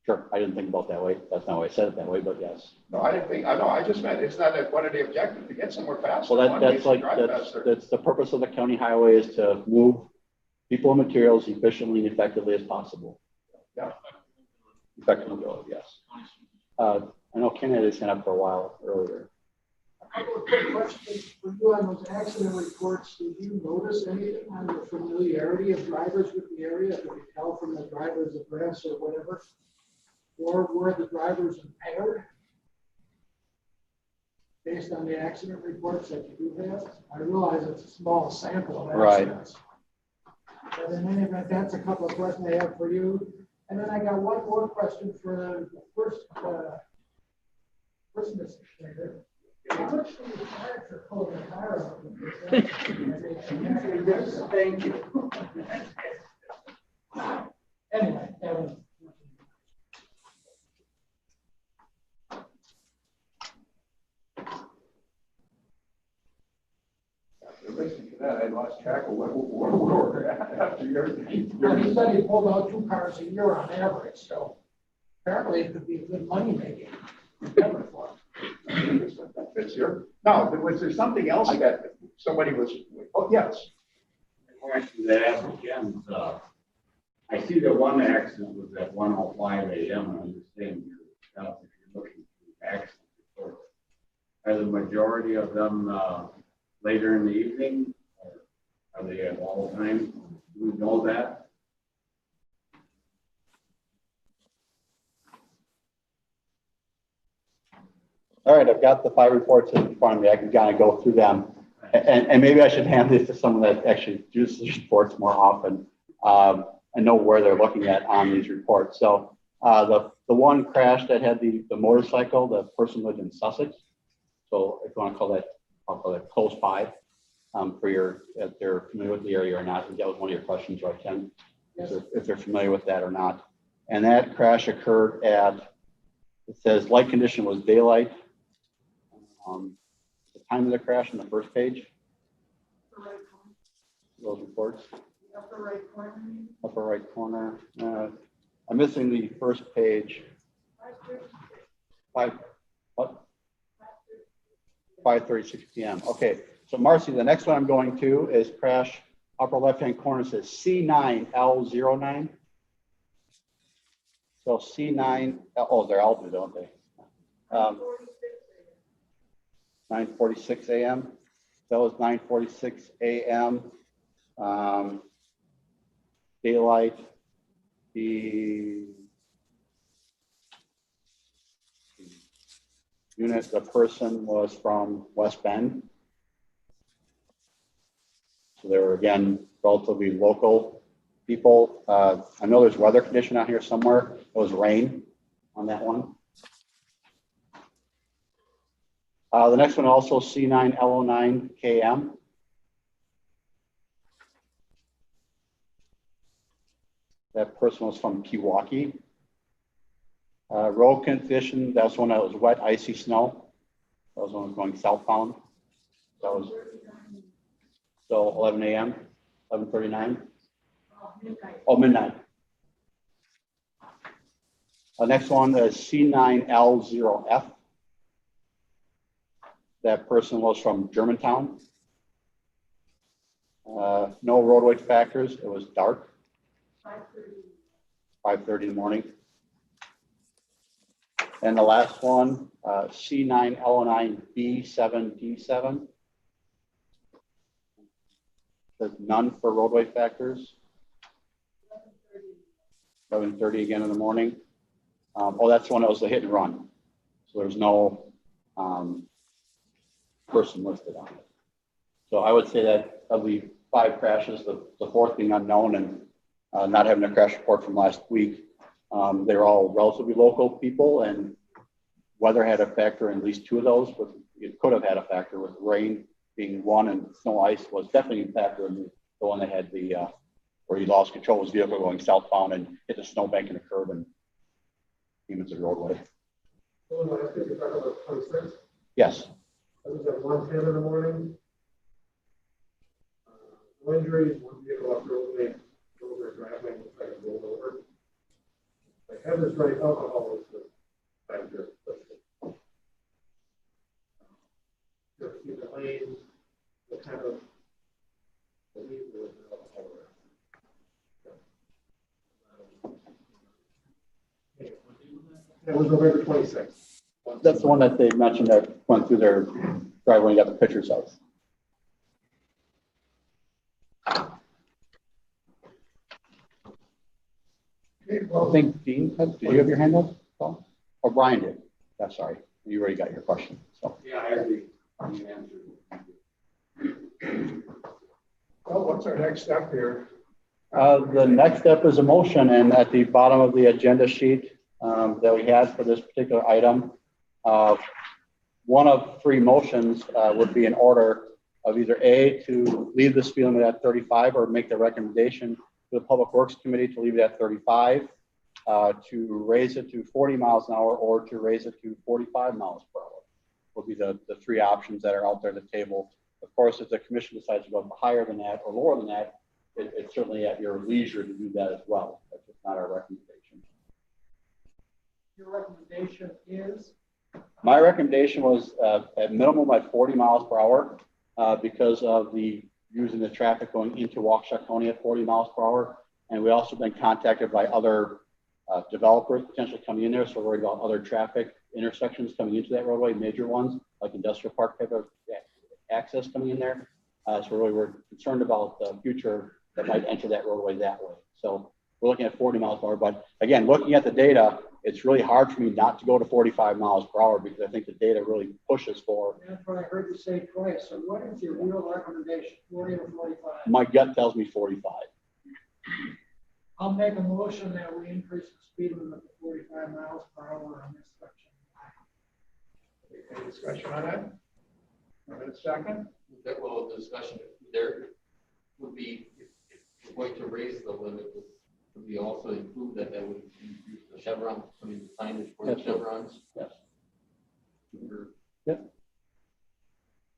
Sure, I didn't think about that way. That's not why I said it that way, but yes. No, I didn't think, I know, I just meant it's not one of the objectives to get somewhere faster. Well, One way is that's to like, drive faster. that's the purpose of the county highway is to move people and materials efficiently and effectively as possible. Yeah. Effective mobility, yes. I know Ken had his hand up for a while earlier. I have a quick question for you on those accident reports. Did you notice anything on the familiarity of drivers with the area? Could you tell from the driver's address or whatever? Or were the drivers impaired? Based on the accident reports that you do have? I realize it's a small sample of accidents. Right. But in any event, that's a couple of questions I have for you. And then I got one more question for the first administrator. How much do you charge for pulling a car out? Thank you. Anyway, that was. Listening to that, I lost track of where we're at after Well, he said he pulled out 2 cars a year on average, so apparently it could be a good money making endeavor for him. That's here. Now, was there something else that somebody was, oh, yes. Question to ask again, I see that one accident was at 1:05 a.m. I understand you're looking through accident reports. Are the majority of them later in the evening, or are they at all times? Do we know that? All right, I've got the 5 reports in front of me. I can kind of go through them. And maybe I should hand this to someone that actually does these reports more often and know where they're looking at on these reports. So the one crash that had the motorcycle, the person lived in Sussex. So if you want to call that, I'll call it close by for if they're familiar with the area or not. I think that was one of your questions, right, Ken? Yes. If they're familiar with that or not. And that crash occurred at, it says light condition was daylight. The time of the crash on the first page. Those reports. Upper right corner. Upper right corner. I'm missing the first page. 5:36 p.m. Okay, so Marcy, the next one I'm going to is crash. Upper left-hand corner says C9L09. So C9, oh, they're all blue, don't they? 9:46 a.m. That was 9:46 a.m. Daylight. The unit, the person was from West Bend. So they were, again, relatively local people. I know there's weather condition out here somewhere. It was rain on that one. The next one also C9L09 KM. That person was from Pewaukee. Road condition, that's one that was wet, icy snow. That was one going southbound. That was so 11 a.m., 11:39. Oh, midnight. Next one is C9L0F. That person was from Germantown. No roadway factors. It was dark. 5:30 in the morning. And the last one, C9L09B7D7. There's none for roadway factors. 11:30 again in the morning. Oh, that's the one that was the hit and run. So there's no person listed on it. So I would say that of the 5 crashes, the 4th being unknown and not having a crash report from last week. They're all relatively local people, and weather had a factor in at least 2 of those, but it could have had a factor with rain being one, and snow ice was definitely a factor in the one that had the where he lost control of his vehicle going southbound and hit the snowbank in the curb and came into the roadway. So I think you're talking about 26. Yes. I was at 1:10 in the morning. No injuries, one vehicle off roadway, over driving, looks like it rolled over. Like hazardous right alcohol is the factor. Just keep the lanes, the kind of. The lead with alcohol around. That was November 26th. That's the one that they mentioned that went through their driveway and got the pictures of. Okay, I well, think Dean, did you have your hand up? Paul? Or Brian did. That's sorry. You already got your question. So Yeah, I agree. You answered. well, what's our next step here? the next step is a motion, and at the bottom of the agenda sheet that we had for this particular item, one of 3 motions would be in order of either A, to leave the speed limit at 35 or make the recommendation to the Public Works Committee to leave it at 35, to raise it to 40 miles an hour or to raise it to 45 miles per hour. Will be the 3 options that are out there at the table. Of course, if the commission decides to go higher than that or lower than that, it's certainly at your leisure to do that as well. That's just not our recommendation. Your recommendation is? My recommendation was at minimum at 40 miles per hour because of the using the traffic going into Waukesha County at 40 miles per hour. And we also been contacted by other developers potentially coming in there. So we're worried about other traffic intersections coming into that roadway, major ones like industrial park type of access coming in there. So we're concerned about the future that might enter that roadway that way. So we're looking at 40 miles per hour. But again, looking at the data, it's really hard for me not to go to 45 miles per hour because I think the data really pushes for. That's what I heard you say twice. So what is your real recommendation, 40 or 45? My gut tells me 45. I'll make a motion that we increase the speed limit to 45 miles per hour on this section. Any discussion on that? A second? That will discussion there would be, if we're going to raise the limit, would we also include that would increase the chevron, I mean, the signage for the Yes, sir. chevrons? Yes. Or- Yep.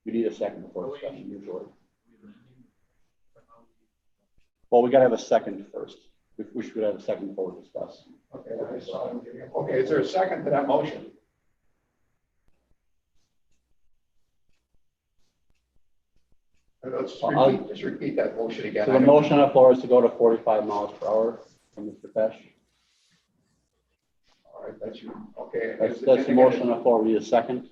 You need a second before discussion usually. Well, we got to have a second first. We should have a second before we discuss. Okay, I saw him giving it. Okay, is there a second to that motion? Let's just repeat that motion again. So the motion on the floor is to go to 45 miles per hour from Mr. Pesh. All right, that's you. Okay. That's the motion on the floor. We need a second.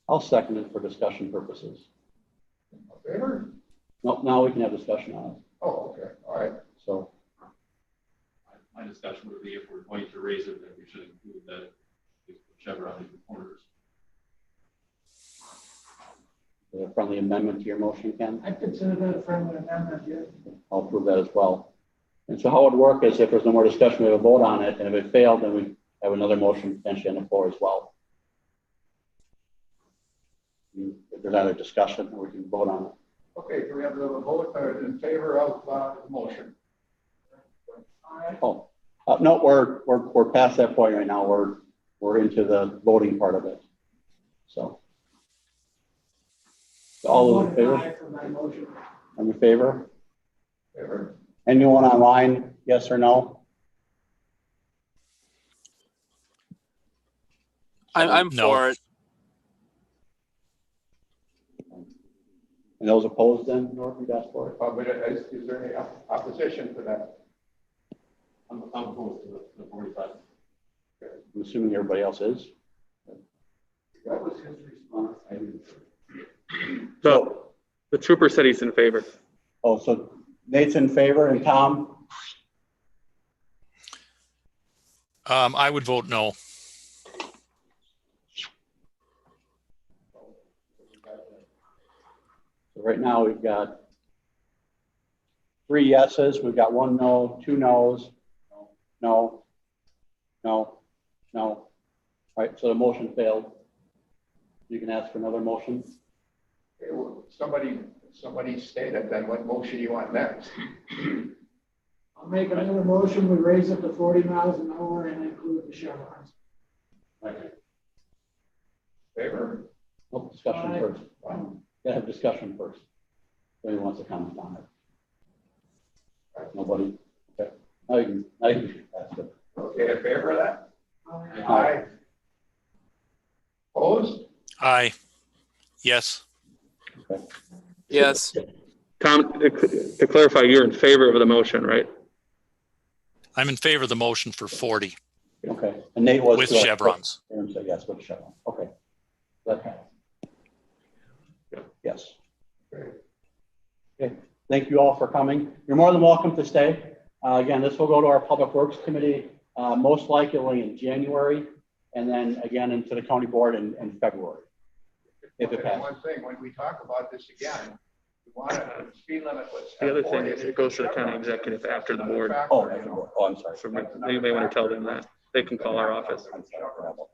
I'll second it for discussion purposes. Favor? No, now we can have discussion on it. Oh, okay, all right. So My discussion would be if we're going to raise it, then we should include that chevron in the corners. a friendly amendment to your motion, Ken? I consider that a friendly amendment, yeah. I'll approve that as well. And so how it would work is if there's no more discussion, we have a vote on it, and if it failed, then we have another motion potentially on the floor as well. If there's other discussion, we can vote on it. Okay, do we have a vote in favor of the motion? Oh, no, we're past that point right now. We're into the voting part of it. So all those in favor? I'm in favor. Favor? Anyone online, yes or no? I'm No. for it. And those opposed then, North, you asked for it? But is there any opposition to that? I'm opposed to the 45. I'm assuming everybody else is. What was his response? I didn't. The trooper said he's in favor. Oh, so Nate's in favor and Tom? I would vote no. So right now we've got 3 yeses, we've got 1 no, 2 no's, no, no, no. All right, so the motion failed. You can ask for another motion. Okay, well, somebody stated then what motion you want next. I'll make another motion, we raise it to 40 miles an hour and include the chevrons. Favor? Nope, discussion Aye. first. Gotta have discussion first. Anybody wants to comment on it? Nobody? Okay. Now you can ask it. Okay, in favor of that? Aye. Opposed? Aye. Yes. Yes. Tom, to clarify, you're in favor of the motion, right? I'm in favor of the motion for 40 Okay, and Nate was. with correct. chevrons. Aaron said yes with the chevron. Okay. That passed. Yes. Okay, thank you all for coming. You're more than welcome to stay. Again, this will go to our Public Works Committee, most likely in January, and then again into the county board in February. If it And passes. one thing, when we talk about this again, we want to speed limit was. The other thing is it goes to the county executive after the board. Oh, that's the board. Oh, I'm sorry. So you may want to tell them that. They can call our office. I'm sorry, I forgot about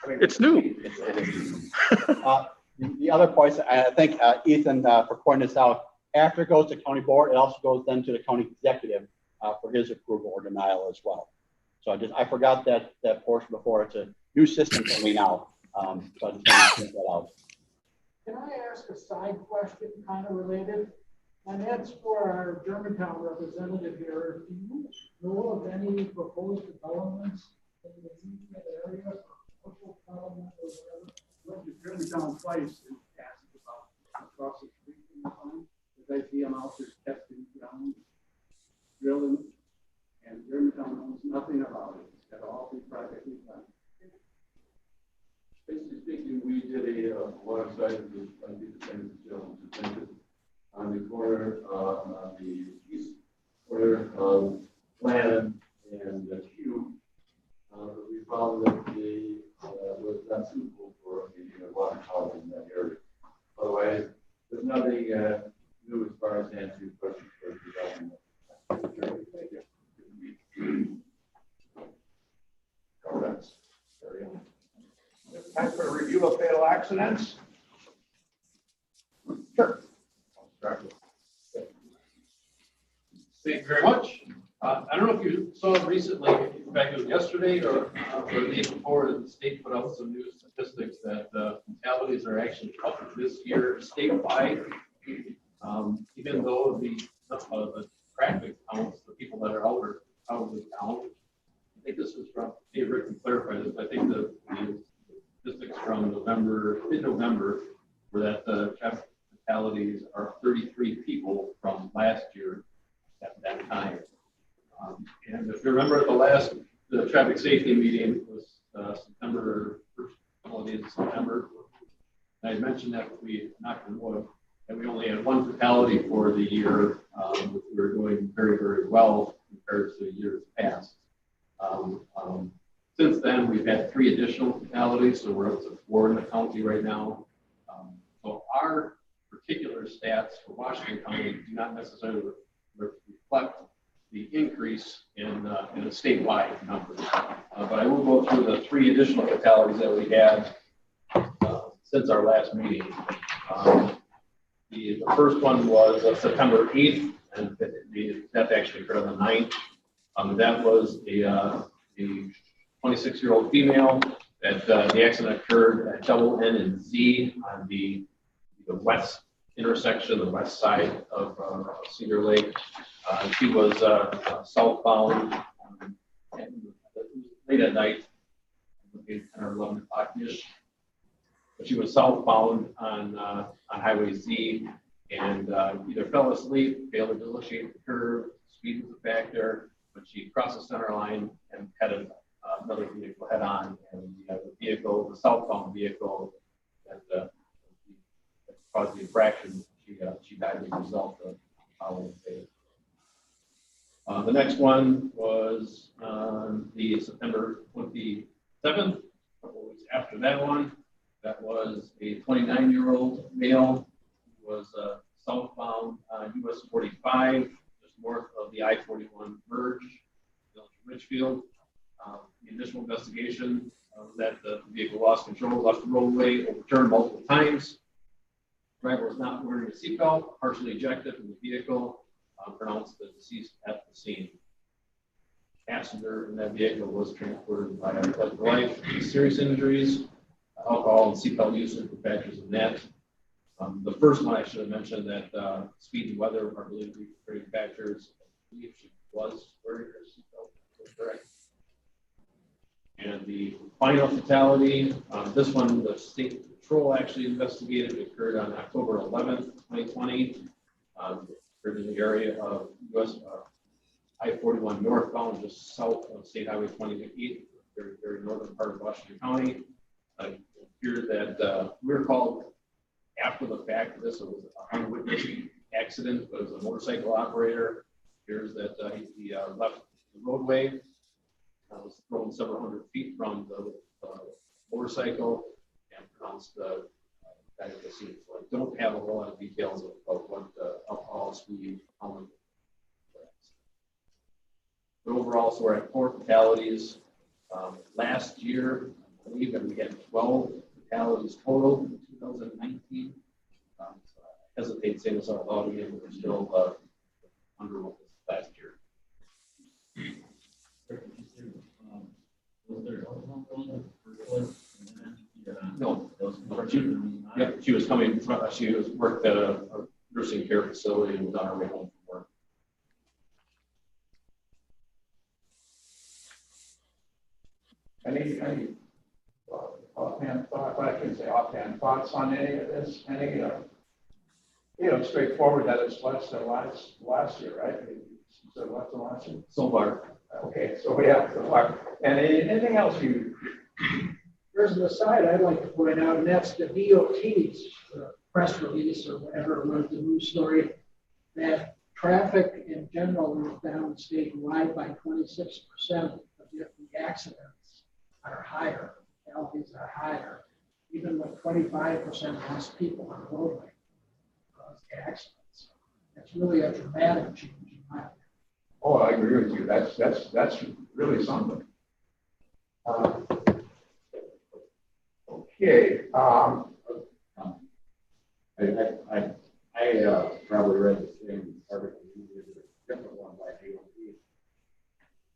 that. It's new. The other points, I think Ethan, for pointing this out, after it goes to county board, it also goes then to the county executive for his approval or denial as well. So I forgot that portion before. It's a new system for me now. So I just wanted to point that out. Can I ask a side question, kind of related? And that's for our Germantown representative here. Do you know of any proposed developments in the immediate area, local development or whatever? Went to Germantown twice and asked about across the street from the farm. Because I see them out there testing ground, drilling, and Germantown knows nothing about it. It's got to all be privately done. Basically speaking, we did a water site that was on the corner, on the east corner of Land and Q. We found that the was not suitable for the water tower in that area. Otherwise, there's nothing new as far as answering your question for development. Comments? Time for a review of fatal accidents. Sure. Thank you very much. I don't know if you saw recently, in fact, it was yesterday or the day before, the state put out some new statistics that fatalities are actually up this year statewide. Even though the traffic counts, the people that are out of the town. I think this is from, hey, Rick can clarify this, I think the statistics from mid-November, were that the traffic fatalities are 33 people from last year at that time. And if you remember the traffic safety meeting was September, first couple of days of September. And I mentioned that we knocked on wood, and we only had 1 fatality for the year, which we were doing very, very well compared to years past. Since then, we've had 3 additional fatalities, so we're up to 4 in the county right now. So our particular stats for Washington County do not necessarily reflect the increase in the statewide numbers. But I will go through the 3 additional fatalities that we had since our last meeting. The first one was September 8th, and the death actually occurred on the 9th. That was a 26-year-old female that the accident occurred at Double N and Z on the west intersection, the west side of Cedar Lake. She was southbound late at night, 10 or 11 o'clock-ish. But she was southbound on Highway Z and either fell asleep, failed to delineate the curve, speed was a factor, but she crossed the center line and headed another vehicle head on, and the southbound vehicle that caused the infraction, she died as a result of following phase. The next one was the September 27th, a couple weeks after that one. That was a 29-year-old male who was US 45, just north of the I-41 merge, Village of Richfield. The initial investigation that the vehicle lost control, left the roadway, overturned multiple times. Driver was not wearing a seatbelt, partially ejected from the vehicle, pronounced the deceased at the scene. Passenger in that vehicle was transported by life, serious injuries, alcohol and seatbelt usage were factors in that. The first one I should have mentioned that speed and weather are believed to be contributing factors. I believe she was wearing her seatbelt, correct? And the final fatality, this one, the state patrol actually investigated. It occurred on October 11th, 2020. Occurred in the area of US I-41 northbound, just south of State Highway 28, very, very northern part of Washington County. It appeared that we were called after the fact that this was an unwitnessed accident, but it was a motorcycle operator. It appears that he left the roadway. Was thrown several hundred feet from the motorcycle and pronounced back at the scene. So I don't have a whole lot of details of what alcohol, speed, how much. But overall, so we're at 4 fatalities. Last year, I believe that we had 12 fatalities total in 2019. So I hesitate saying this out loud again, but we're still under what was last year. No, she was coming. She was worked at a nursing care facility and was on her way home from work. Any offhand thought, well, I shouldn't say offhand thoughts on any of this? Any, straightforward that it's less than last year, right? So less than last year? So far. Okay, so yeah, so far. And anything else you? There's an aside I'd like to point out, and that's the DOT's press release or whatever it was, the news story, that traffic in general was down statewide by 26%, but yet the accidents are higher, fatalities are higher, even with 25% less people on the roadway caused accidents. It's really a dramatic change in my opinion. Oh, I agree with you. That's really something. Okay. I probably read the same article, a different one by DOT.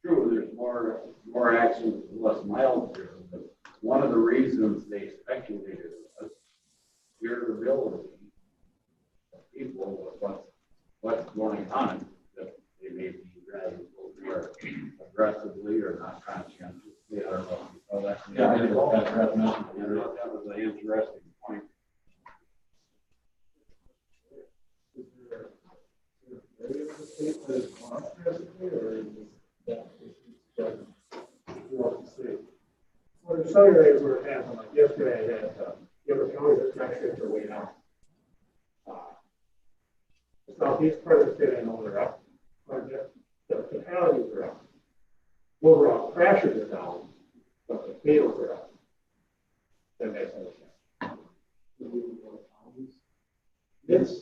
True, there's more accidents, less miles here, but one of the reasons they speculated was irritability of people with what's going on, that they may be driving over aggressively or not conscientiously. I don't know. Oh, that's that was an interesting point. Well, there's some areas where it happened, like yesterday I had Gilbert County, the traffic are way down. The southeast part of the state, I know they're up. The fatalities are up. Overall crashes are down, but the fatals are up. That makes no sense. It's,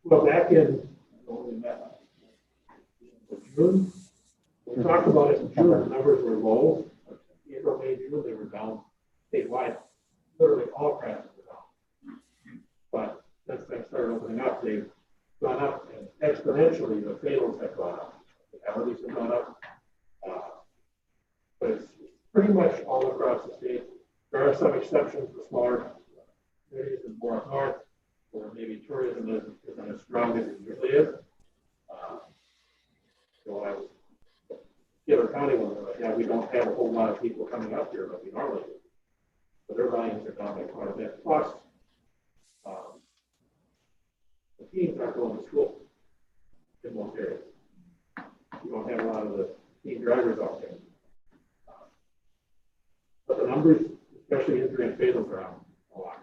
well, back in June, we talked about it in June, the numbers were low. April, May, June, they were down statewide. Literally all crashes were down. But since they started opening up, they've gone up, and exponentially the fatals have gone up. The fatalities have gone up. But it's pretty much all across the state. There are some exceptions for smaller areas in more north, where maybe tourism isn't as strong as it usually is. So I was Gilbert County one, yeah, we don't have a whole lot of people coming up here, but we normally do. So their volumes are down by quite a bit. Plus, the teens aren't going to school in most areas. You don't have a lot of the teen drivers out there. But the numbers, especially injury and fatals, are out a lot.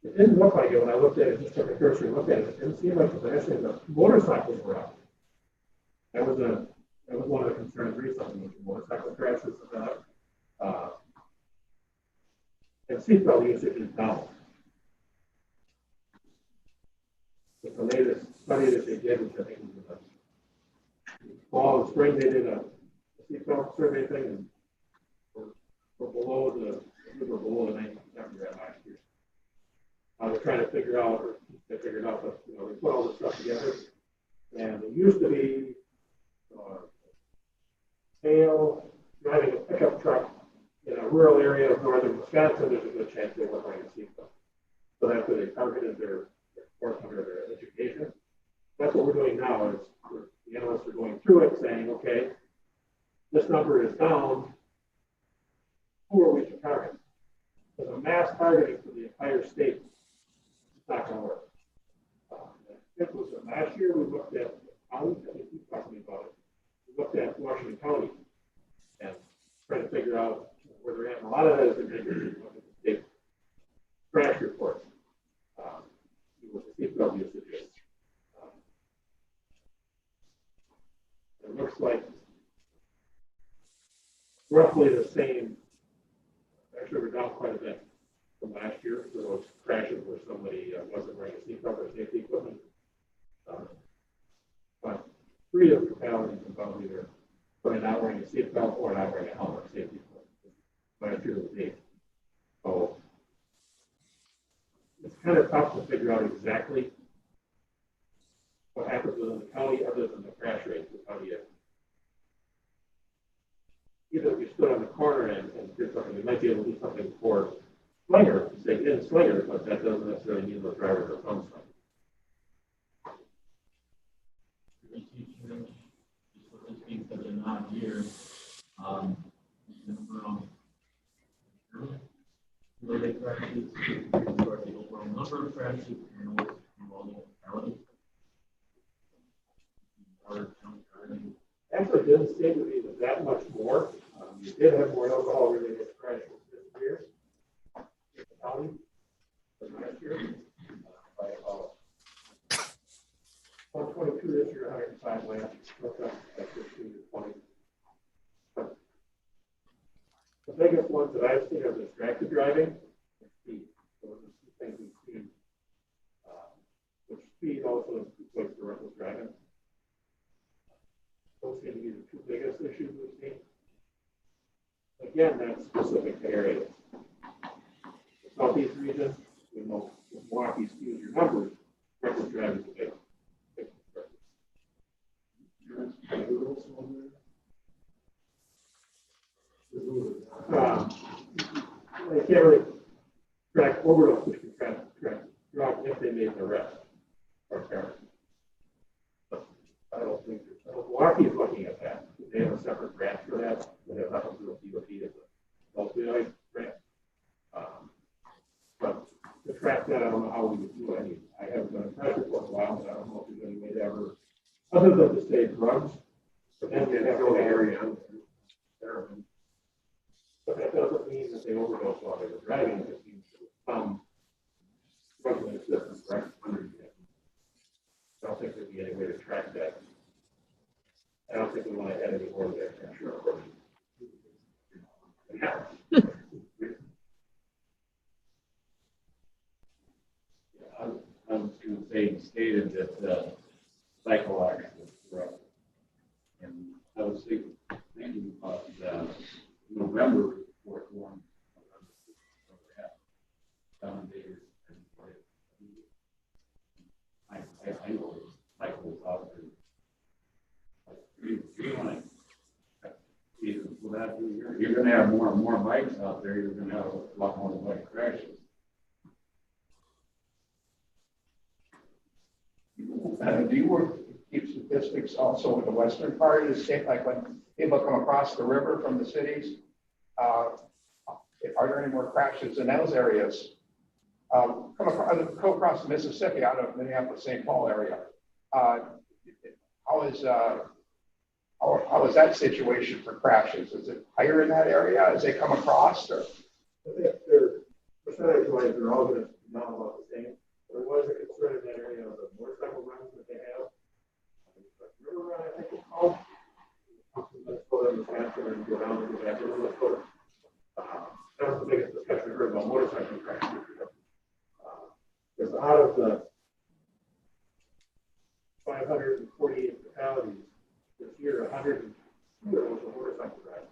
It didn't look like it when I looked at it, just took a cursory look at it. It didn't seem like it, but actually the motorcycles were up. That was one of the concerns recently with the motorcycle crashes. And seatbelt usage is down. But the latest study that they did, which I think was in the fall and spring, they did a seatbelt survey thing, and we're below we were below the 19% we had last year. They're trying to figure out, or they figured out that, they put all this stuff together, and it used to be male driving a pickup truck in a rural area of northern Wisconsin, there's a good chance they weren't wearing a seatbelt. So that's where they targeted their course under their education. That's what we're doing now is the analysts are going through it saying, okay, this number is down. Who are we to target? Because a mass targeting for the entire state is not going to work. It was last year we looked at counties, I think you talked to me about it. We looked at Washington County and trying to figure out where they're at. And a lot of that is in the state crash reports. What the seatbelt usage is. It looks like roughly the same. Actually, we're down quite a bit from last year for those crashes where somebody wasn't wearing a seatbelt or safety equipment. But 3 of the fatalities involved either not wearing a seatbelt or not wearing a helmet or safety equipment. Last year was 8. So it's kind of tough to figure out exactly what happens within the county other than the crash rate. How do you, even if you stood on the corner and did something, you might be able to do something for Slinger, say in Slinger, but that doesn't necessarily mean the drivers are from Slinger. Just what this being such an odd year, related crashes, or the overall number of crashes, and also involving mortality. Actually, it didn't seem to be that much more. You did have more alcohol-related crashes this year in the county than last year by about 122 this year, 105 last year. That's 15 to 20. But the biggest ones that I've seen are distracted driving and speed. Those are 2 things we've seen. Which speed also equates to reckless driving. Those seem to be the 2 biggest issues we've seen. Again, that's specific to areas. The southeast region, we know Milwaukee skews your numbers. Reckless driving is a big. They can't really track overdose, which can track drug if they made an arrest or parents. But I don't think Milwaukee is looking at that. They have a separate branch for that. They have nothing to do with DOT. It's a opioid branch. But to track that, I don't know how we would do it. I haven't done a pressure for a while, but I don't know if there's any way to ever, other than to say drugs, but then they have to go to area. But that doesn't mean that they overdose while they were driving. It means some drug in the system, right? I don't think there'd be any way to track that. I don't think we want to add any more to that. I'm sure. I was going to say, you stated that cycle accidents were up. And I was thinking about November 4th one. 7 days. I know cycles out there. You're going to have more and more bikes out there. You're going to have a lot more bike crashes. Do you keep statistics also in the western part of the state, like when people come across the river from the cities? Are there any more crashes in those areas? Come across the Mississippi out of Minneapolis-St. Paul area. How is that situation for crashes? Is it higher in that area as they come across? Or? I think they're percentage-wise, they're all going to be not about the same. There was a concern in that area of the motorcycle runs that they have. River run, I think it's called. Let's go to Wisconsin and go down to the back of Minnesota. That was the biggest discussion we heard about motorcycles. Because out of the 548 fatalities this year, 102 of those were motorcycle drivers.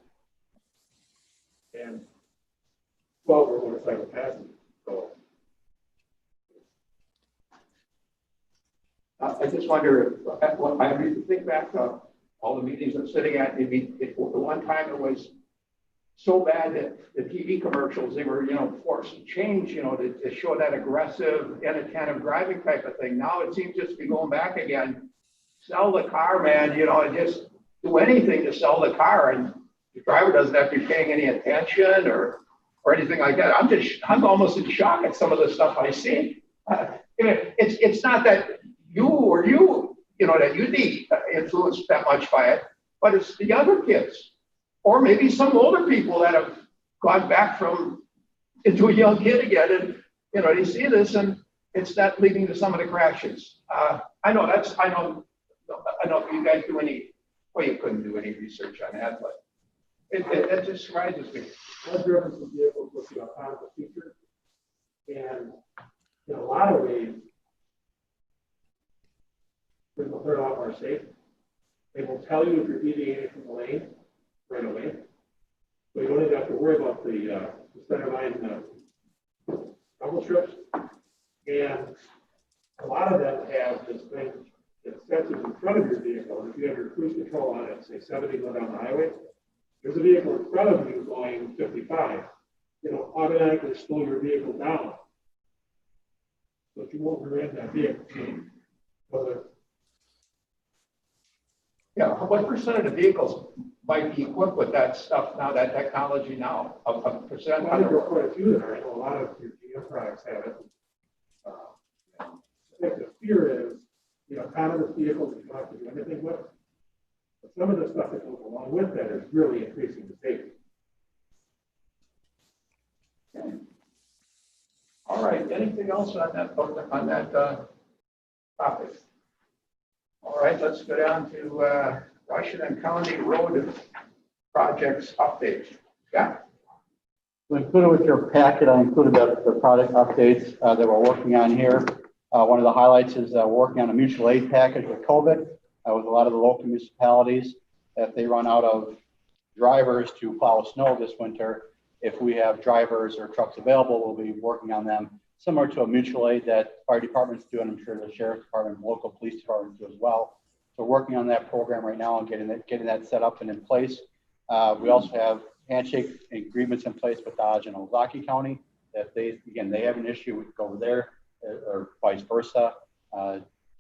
And 12 were motorcycle passengers. So I just wonder, I mean, think back to all the meetings I'm sitting at, maybe the one time it was so bad that the TV commercials, they were, forced to change, to show that aggressive, inattentive driving type of thing. Now it seems just to be going back again. Sell the car, man, and just do anything to sell the car, and the driver doesn't have to be paying any attention or anything like that. I'm almost in shock at some of the stuff I see. It's not that that you'd be influenced that much by it, but it's the other kids, or maybe some older people that have gone back into a young kid again, and they see this, and it's not leading to some of the crashes. I know if you guys do you couldn't do any research on that, but it just surprises me. I've driven some vehicles with the autonomous feature, and in a lot of ways, they're a lot more safe. They will tell you if you're deviating from the lane right away. So you don't even have to worry about the center line rumble strips. And a lot of them have this thing that senses in front of your vehicle. And if you have your cruise control on at, say, 70 going down the highway, there's a vehicle in front of you going 55. It'll automatically slow your vehicle down, so that you won't rear end that vehicle. Yeah, what percent of the vehicles might be equipped with that stuff now, that technology now? A percent? I think there are quite a few there. I know a lot of your GM products have it. I think the fear is, autonomous vehicles that you don't have to do anything with. But some of the stuff that goes along with that is really increasing the safety. Okay. All right, anything else on that topic? All right, let's go down to Washington County Road Projects update. Yeah. So included with your packet, I included the product updates that we're working on here. One of the highlights is working on a mutual aid package with COVID with a lot of the local municipalities. If they run out of drivers to plow snow this winter, if we have drivers or trucks available, we'll be working on them, similar to a mutual aid that fire departments do, and I'm sure the sheriff's department, local police departments do as well. So working on that program right now and getting that set up and in place. We also have handshake agreements in place with Dodge and Ozaukee County. If they have an issue, we can go over there, or vice versa.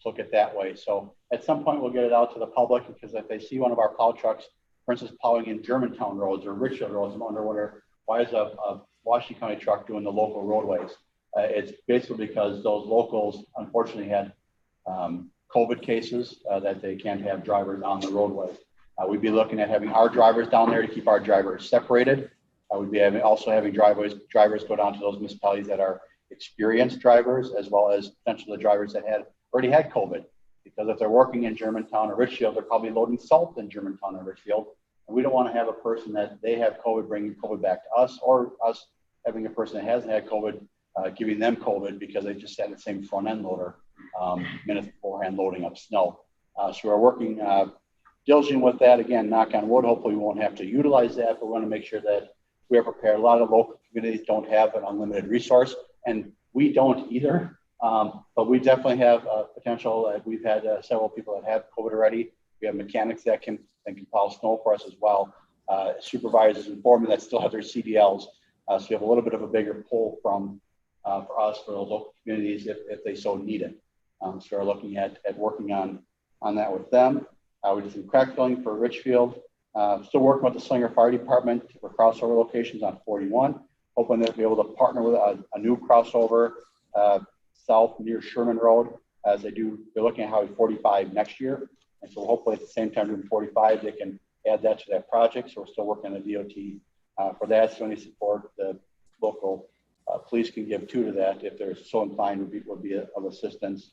Look at that way. So at some point we'll get it out to the public, because if they see one of our plow trucks, for instance, plowing in Germantown roads or Richfield roads, I'm wondering why is a Washington County truck doing the local roadways? It's basically because those locals unfortunately had COVID cases that they can't have drivers on the roadway. We'd be looking at having our drivers down there to keep our drivers separated. We'd be also having drivers go down to those municipalities that are experienced drivers, as well as potentially the drivers that already had COVID. Because if they're working in Germantown or Richfield, they're probably loading salt in Germantown or Richfield. And we don't want to have a person that they have COVID bringing COVID back to us, or us having a person that hasn't had COVID giving them COVID because they just had the same front end loader minutes beforehand loading up snow. So we're working diligent with that. Again, knock on wood, hopefully we won't have to utilize that, but we want to make sure that we are prepared. A lot of local communities don't have an unlimited resource, and we don't either. But we definitely have potential. We've had several people that have COVID already. We have mechanics that can plow snow for us as well. Supervisors and foremen that still have their CDLs. So we have a little bit of a bigger pull from for us, for those local communities, if they so need it. So we're looking at working on that with them. We did some crack filling for Richfield. Still working with the Slinger Fire Department for crossover locations on 41. Hoping they'll be able to partner with a new crossover south near Sherman Road, as they're looking at Highway 45 next year. And so hopefully at the same time doing 45, they can add that to that project. So we're still working on the DOT for that. So any support the local police can give to that, if they're so inclined, would be of assistance.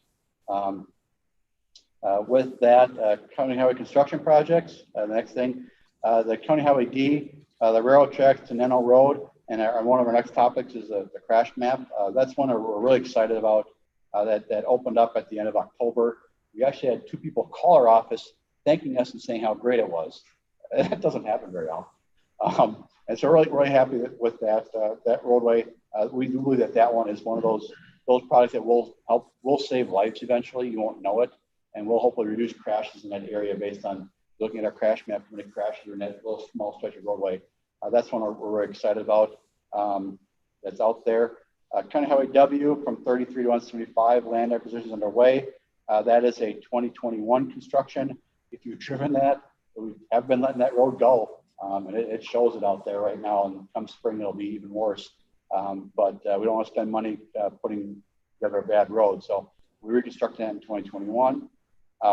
With that, county highway construction projects. The next thing, the county highway D, the railroad tracks to Neno Road And one of our next topics is the crash map. That's one that we're really excited about. That opened up at the end of October. We actually had 2 people call our office thanking us and saying how great it was. That doesn't happen very often. And so we're really happy with that roadway. We do believe that one is one of those products that will save lives eventually. You won't know it, and will hopefully reduce crashes in that area based on looking at our crash map. When it crashes in that little small stretch of roadway, that's one we're very excited about. That's out there. County Highway W from 33 to 175, land acquisition is underway. That is a 2021 construction. If you've driven that, we have been letting that road go. And it shows it out there right now, and come spring it'll be even worse. But we don't want to spend money putting together a bad road, so we reconstructed that in 2021.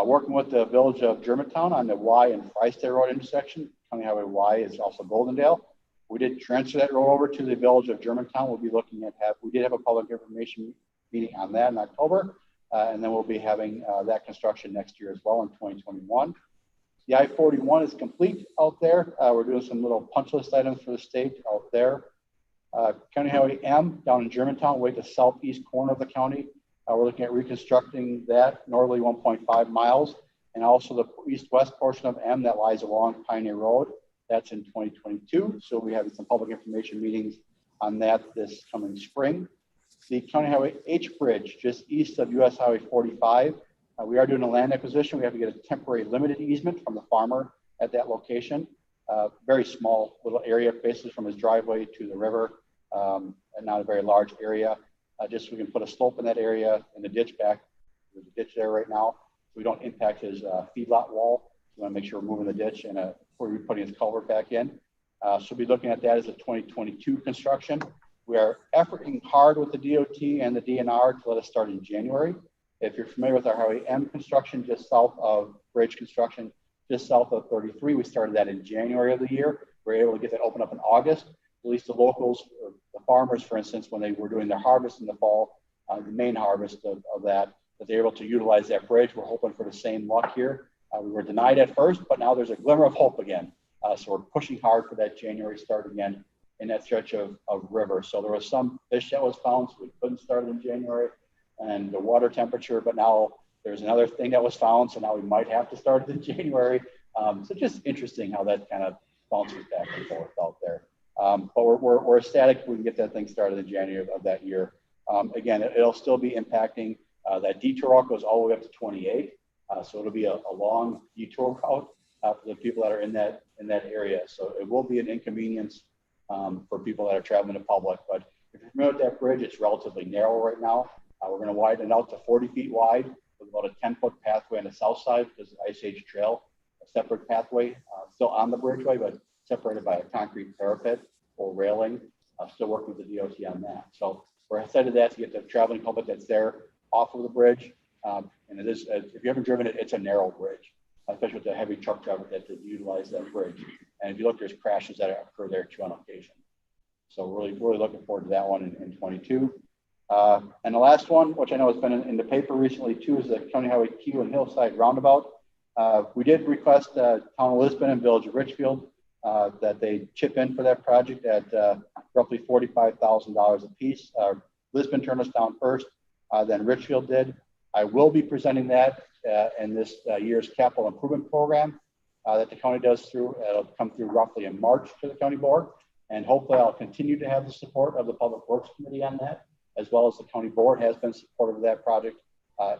Working with the village of Germantown on the Y and Frystate Road intersection. County Highway Y is also Goldendale. We did transfer that road over to the village of Germantown. We'll be looking at we did have a public information meeting on that in October, and then we'll be having that construction next year as well in 2021. The I-41 is complete out there. We're doing some little punch list items for the state out there. County Highway M down in Germantown, way to southeast corner of the county. We're looking at reconstructing that northerly 1.5 miles, and also the east-west portion of M that lies along Pioneer Road. That's in 2022. So we have some public information meetings on that this coming spring. The County Highway H Bridge, just east of US Highway 45. We are doing a land acquisition. We have to get a temporary limited easement from the farmer at that location. Very small little area, basically from his driveway to the river, and not a very large area. Just so we can put a slope in that area and the ditch back. There's a ditch there right now. So we don't impact his feedlot wall. We want to make sure we're moving the ditch and we're putting his culvert back in. So we'll be looking at that as a 2022 construction. We are efforting hard with the DOT and the DNR to let us start in January. If you're familiar with our Highway M construction, just south of bridge construction, just south of 33, we started that in January of the year. We were able to get that open up in August. At least the locals, the farmers, for instance, when they were doing their harvest in the fall, the main harvest of that they're able to utilize that bridge. We're hoping for the same luck here. We were denied at first, but now there's a glimmer of hope again. So we're pushing hard for that January start again in that stretch of river. So there was some fish that was found, so we couldn't start in January, and the water temperature, but now there's another thing that was found, so now we might have to start in January. So just interesting how that kind of bounces back and forth out there. But we're ecstatic we can get that thing started in January of that year. Again, it'll still be impacting that detour route goes all the way up to 28. So it'll be a long detour route for the people that are in that area. So it will be an inconvenience for people that are traveling to public. But if you're familiar with that bridge, it's relatively narrow right now. We're going to widen it out to 40 feet wide with about a 10-foot pathway on the south side because the Ice Age Trail, a separate pathway, still on the bridgeway, but separated by a concrete parapet or railing. Still working with the DOT on that. So we're excited to get the traveling public that's there off of the bridge. And it is, if you haven't driven it, it's a narrow bridge, especially with the heavy truck traffic that utilize that bridge. And if you look, there's crashes that occur there too on occasion. So really looking forward to that one in 22. And the last one, which I know has been in the paper recently too, is the County Highway Q and Hillside Roundabout. We did request Town of Lisbon and Village of Richfield that they chip in for that project at roughly $45,000 a piece. Lisbon turned us down first, then Richfield did. I will be presenting that in this year's capital improvement program that the county does through. It'll come through roughly in March to the county board. And hopefully I'll continue to have the support of the Public Works Committee on that, as well as the county board has been supportive of that project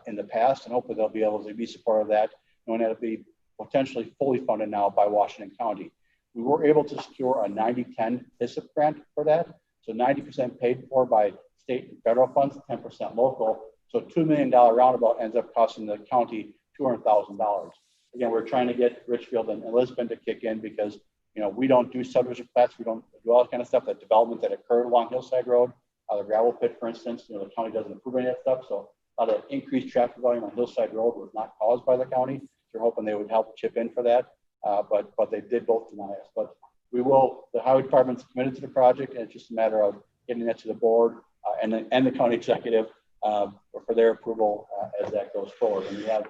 in the past. And hopefully they'll be able to be supportive of that, knowing that it'll be potentially fully funded now by Washington County. We were able to secure a 90-10 HISIP grant for that. So 90% paid for by state and federal funds, 10% local. So $2 million roundabout ends up costing the county $200,000. Again, we're trying to get Richfield and Lisbon to kick in because, you know, we don't do subdivision plats. We don't do all that kind of stuff, that development that occurred along Hillside Road, the gravel pit, for instance. You know, the county doesn't approve any of that stuff. So a lot of increased traffic volume on Hillside Road was not caused by the county. They're hoping they would help chip in for that. But they did both deny us. But we will, the highway department's committed to the project, and it's just a matter of getting that to the board and the county executive for their approval as that goes forward. And we have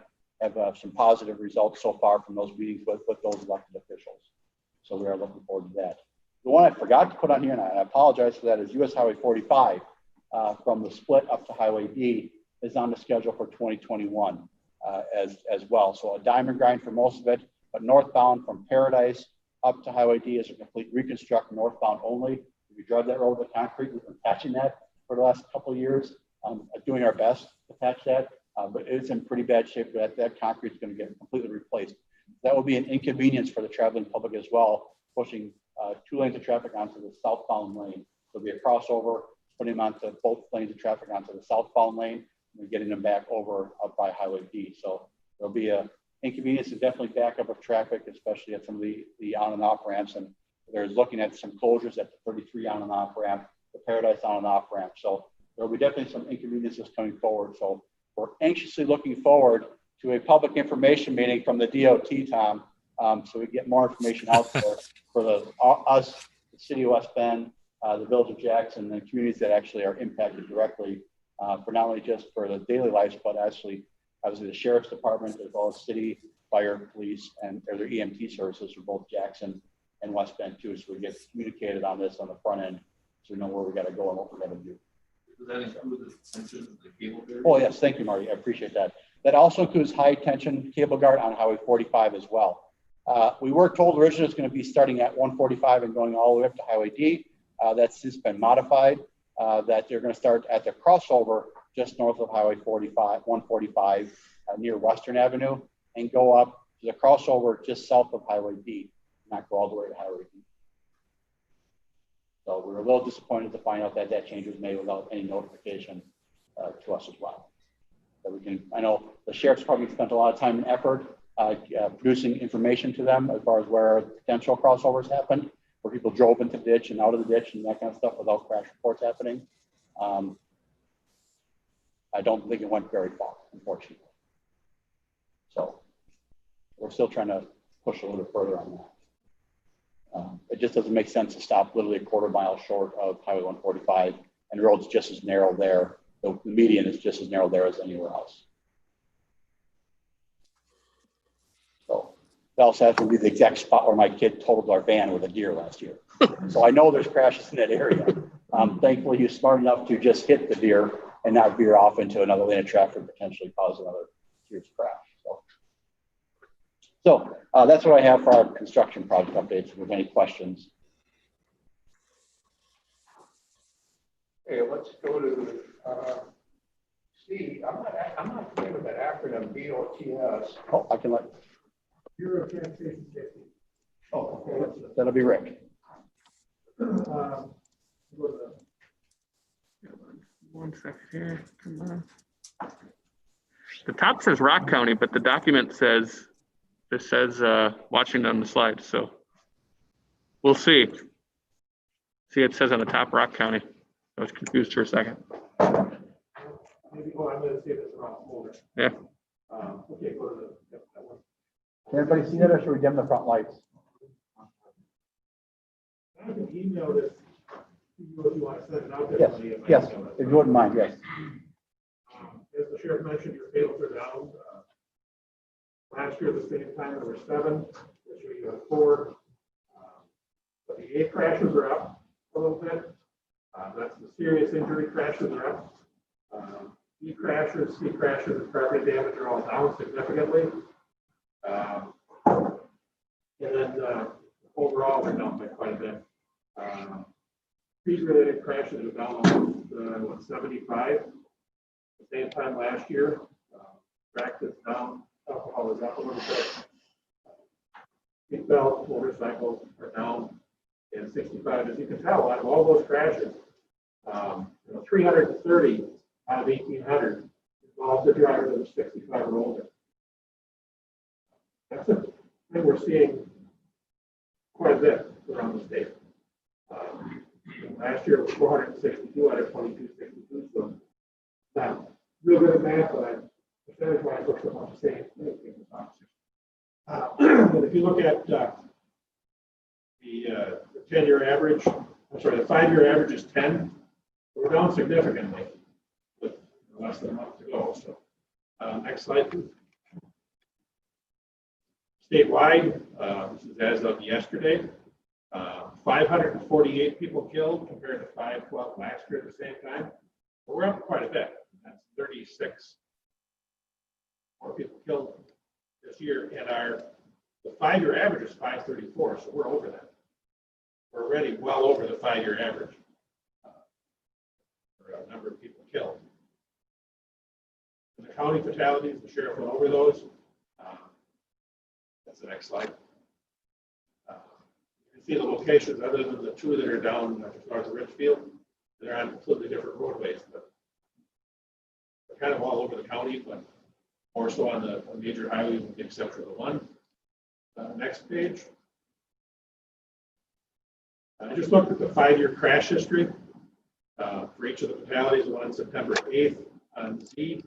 some positive results so far from those meetings with those elected officials. So we are looking forward to that. The one I forgot to put on here, and I apologize for that, is US Highway 45 from the split up to Highway D is on the schedule for 2021 as well. So a diamond grind for most of it, but northbound from Paradise up to Highway D is a complete reconstruct, northbound only. If you drive that road with concrete, we've been patching that for the last couple of years, doing our best to patch that, but it's in pretty bad shape. That concrete is going to get completely replaced. That will be an inconvenience for the traveling public as well, pushing 2 lanes of traffic onto the southbound lane. There'll be a crossover, putting them onto both lanes of traffic onto the southbound lane, and getting them back over up by Highway D. So there'll be a inconvenience and definitely backup of traffic, especially at some of the on and off ramps. And they're looking at some closures at the 33 on and off ramp, the Paradise on and off ramp. So there'll be definitely some inconveniences coming forward. So we're anxiously looking forward to a public information meeting from the DOT, Tom, so we get more information out there for us, the city of West Bend, the village of Jackson, and the communities that actually are impacted directly for not only just for the daily lives, but actually obviously the sheriff's department, as well as city, fire, police, and their EMT services for both Jackson and West Bend too. So we get communicated on this on the front end, so we know where we got to go and what we got to do. Does that include the extension of the cable barrier? Oh yes, thank you, Marty. I appreciate that. That also includes high tension cable guard on Highway 45 as well. We were told originally it's going to be starting at 145 and going all the way up to Highway D. That's since been modified. That they're going to start at the crossover just north of Highway 145 near Western Avenue and go up to the crossover just south of Highway D, not go all the way to Highway D. So we were a little disappointed to find out that that change was made without any notification to us as well. That we can, I know the sheriff's department spent a lot of time and effort producing information to them as far as where potential crossovers happened, where people drove into the ditch and out of the ditch and that kind of stuff without crash reports happening. I don't think it went very far, unfortunately. So we're still trying to push a little bit further on that. It just doesn't make sense to stop literally a quarter mile short of Highway 145, and the road's just as narrow there. The median is just as narrow there as anywhere else. So that also has to be the exact spot where my kid totaled our van with a deer last year. So I know there's crashes in that area. Thankfully, he was smart enough to just hit the deer and not veer off into another lane of traffic, potentially cause another deer's crash. So that's what I have for our construction project updates. If you have any questions. Okay, let's go to C. I'm not familiar with that acronym BOTS. Oh, I can let. Bureau of Transportation Safety. Oh, okay. That'll be Rick. One second here. Come on. The top says Rock County, but the document says, this says Washington on the slide. So we'll see. See, it says on the top Rock County. I was confused for a second. Maybe, oh, I'm gonna say this wrong folder. Yeah. Okay, go to that one. Can everybody see that, or should we dim the front lights? I can email this to you if you want to send it out. Yes, yes, if you wouldn't mind, yes. As the sheriff mentioned, your fails are down. Last year at the same time, there were 7. This year you have 4. But the A crashes are up a little bit. That's the serious injury crashes are up. E crashes, C crashes, and property damage are all down significantly. And then overall, we're down by quite a bit. Speed-related crashes are down almost 75. At the same time last year, crack is down, alcohol is up a little bit. Seatbelt, motorcycles are down, and 65. As you can tell, out of all those crashes, 330 out of 1,800 involved the driver that was 65 or older. That's a thing we're seeing quite a bit around the state. Last year it was 462 out of 2262, so not real good at math, but percentage-wise looks about the same. But if you look at the 10-year average, I'm sorry, the 5-year average is 10. We're down significantly with less than a month to go. So next slide, please. Statewide, this is as of yesterday, 548 people killed compared to 512 last year at the same time. But we're up quite a bit. That's 36 more people killed this year, and the 5-year average is 534, so we're over that. We're already well over the 5-year average for a number of people killed. And the county fatalities, the sheriff went over those. That's the next slide. You can see the locations other than the 2 that are down north of Richfield. They're on completely different roadways, but they're kind of all over the county, but more so on the major highways with the exception of the one. Next page. I just looked at the 5-year crash history for each of the fatalities. The one on September 8th on Z.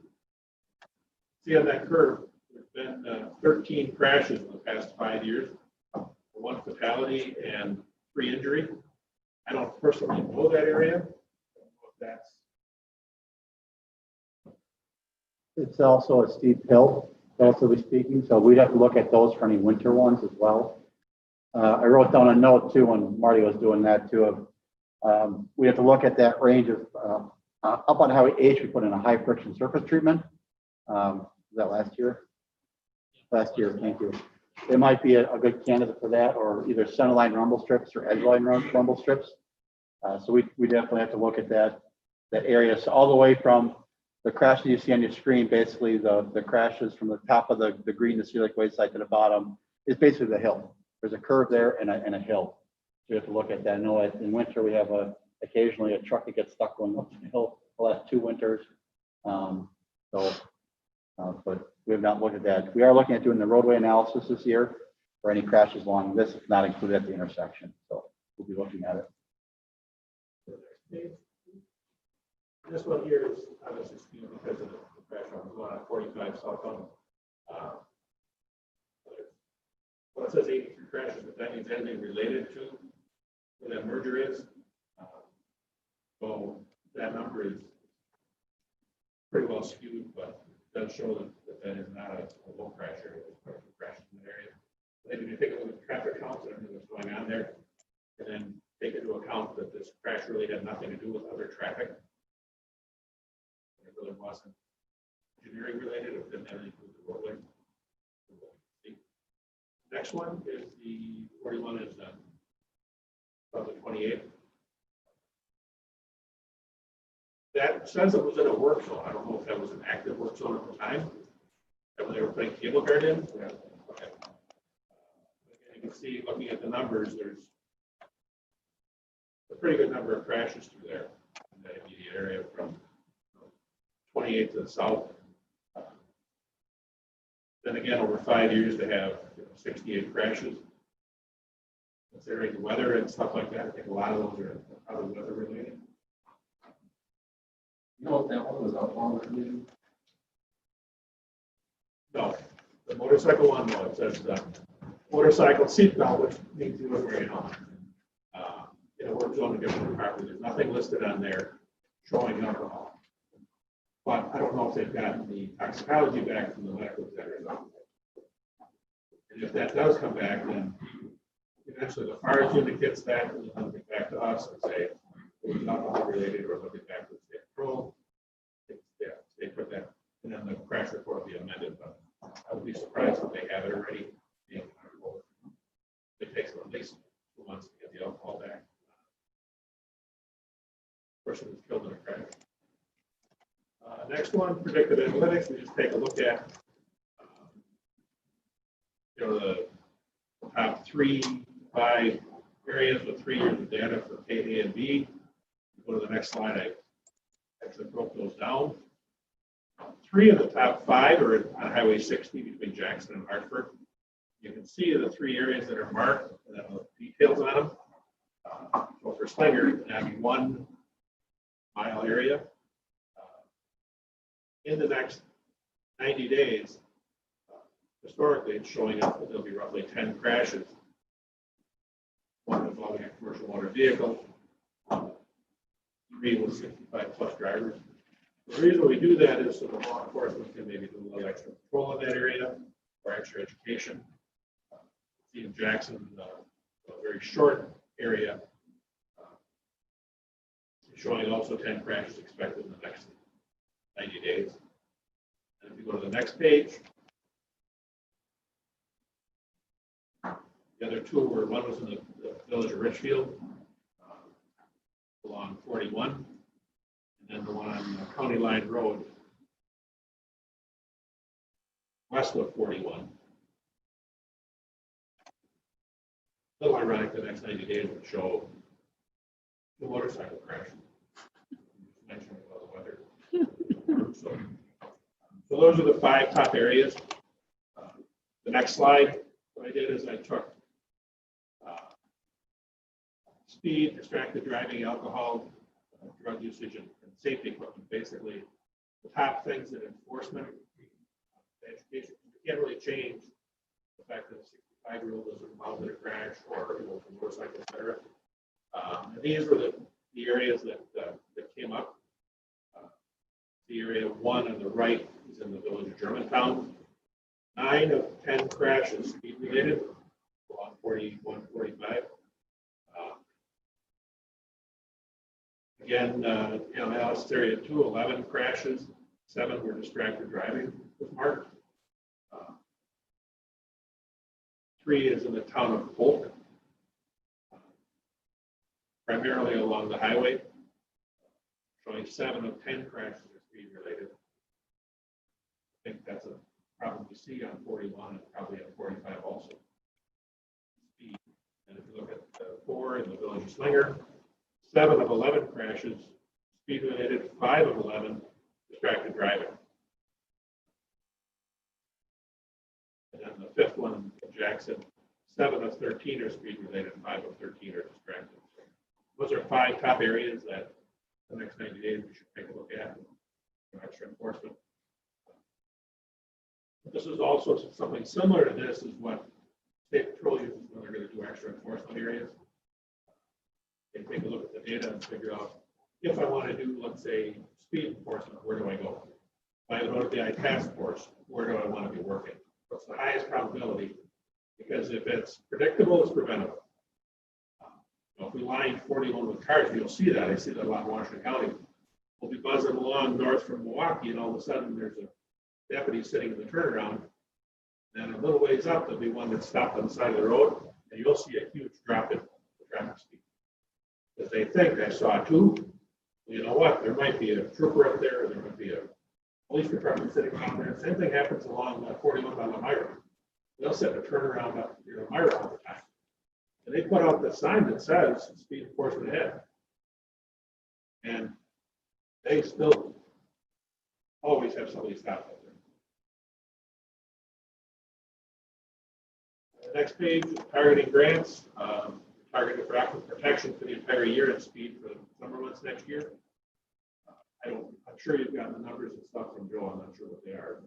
See on that curve, there's been 13 crashes in the past 5 years, 1 fatality and 3 injury. I don't personally know that area. I don't know if that's. It's also a steep hill, relatively speaking, so we'd have to look at those for any winter ones as well. I wrote down a note too when Marty was doing that too. We have to look at that range of up on Highway H. We put in a high friction surface treatment. Was that last year? Last year, thank you. It might be a good candidate for that, or either centerline rumble strips or edgeline rumble strips. So we definitely have to look at that area. So all the way from the crash that you see on your screen, basically the crashes from the top of the green to Sea Lake Wayside to the bottom is basically the hill. There's a curve there and a hill. So you have to look at that. I know in winter we have occasionally a truck that gets stuck going up the hill the last 2 winters. But we have not looked at that. We are looking at doing the roadway analysis this year for any crashes along this. It's not included at the intersection. So we'll be looking at it. This one here is obviously skewed because of the crash on 45 southbound. Well, it says 83 crashes, but that means anything related to where that merger is. So that number is pretty well skewed, but it does show that is not a low crash area. There's quite a few crashes in that area. Then you take a look at the traffic counts and everything that's going on there, and then take into account that this crash really had nothing to do with other traffic. It really wasn't engineering related. It didn't have anything to do with the roadway. Next one is the 41 is about the 28th. That says it was in a work zone. I don't know if that was an active work zone at the time. And when they were putting cable guard in. Yeah. Okay. You can see, looking at the numbers, there's a pretty good number of crashes through there in that immediate area from 28 to the south. Then again, over 5 years, they have 68 crashes. Considering the weather and stuff like that, I think a lot of those are probably weather related. You know if that one was outbound collision? No, the motorcycle one, no, it says motorcycle seatbelt, which means you look where you know. In a work zone to get from the property, there's nothing listed on there showing alcohol. But I don't know if they've gotten the toxicology back from the medical examiner. And if that does come back, then eventually the fire unit gets that and they'll come back to us and say it was alcohol related, or they'll get back to the state patrol. Yeah, they put that, and then the crash report will be amended. But I would be surprised if they have it already. It takes them at least 2 months to get the alcohol back. Person was killed in a crash. Next one, predictive analytics. We just take a look at the top 3 to 5 areas with 3 years of data for K, A, and B. Go to the next slide. I actually broke those down. 3 of the top 5 are on Highway 60 between Jackson and Hartford. You can see the 3 areas that are marked and then the details on them. So for Slinger, that 1 mile area. In the next 90 days, historically, it's showing up that there'll be roughly 10 crashes. 1 involving a commercial motor vehicle, 3 with 65 plus drivers. The reason we do that is so the law enforcement can maybe do a little extra patrol in that area or extra education. See in Jackson, a very short area. Showing also 10 crashes expected in the next 90 days. And if you go to the next page, the other two were, one was in the village of Richfield, along 41, and then the one on County Line Road, west of 41. A little ironic, the next 90 days would show the motorcycle crash. Mentioning about the weather. So those are the 5 top areas. The next slide, what I did is I took speed, distracted driving, alcohol, drug usage, and safety equipment. Basically, the top things in enforcement, education. You can't really change the fact that a 65-year-old is involved in a crash or a motorcycle, et cetera. And these were the areas that came up. The area 1 on the right is in the village of Germantown. 9 of 10 crashes speed related, along 41, 45. Again, Alice area 2, 11 crashes, 7 were distracted driving was marked. 3 is in the town of Polk, primarily along the highway, showing 7 of 10 crashes are speed related. I think that's a problem we see on 41 and probably on 45 also. Speed. And if you look at 4 in the village of Slinger, 7 of 11 crashes speed related, 5 of 11 distracted driving. And then the 5th one in Jackson, 7 of 13 are speed related, 5 of 13 are distracted. Those are 5 top areas that the next 90 days we should take a look at for extra enforcement. This is also something similar to this is what State Patrol uses when they're going to do extra enforcement areas. They take a look at the data and figure out if I want to do, let's say, speed enforcement, where do I go? If I go to the task force, where do I want to be working? What's the highest probability? Because if it's predictable, it's preventable. If we line 41 with cars, you'll see that. I see that a lot in Washington County. We'll be buzzing along north from Milwaukee, and all of a sudden there's a deputy sitting in the turnaround. And a little ways up, there'll be one that's stopped on the side of the road, and you'll see a huge drop in the traffic speed. Because they think I saw 2. You know what? There might be a trooper up there, or there might be a police department sitting down there. Same thing happens along 41 by Lemira. They'll set the turnaround up near Lemira all the time. And they put out the sign that says speed enforcement ahead. And they still always have somebody stop up there. The next page is targeting grants. Targeted for active protection for the entire year and speed for the summer months next year. I'm sure you've gotten the numbers and stuff from Joe. I'm not sure what they are.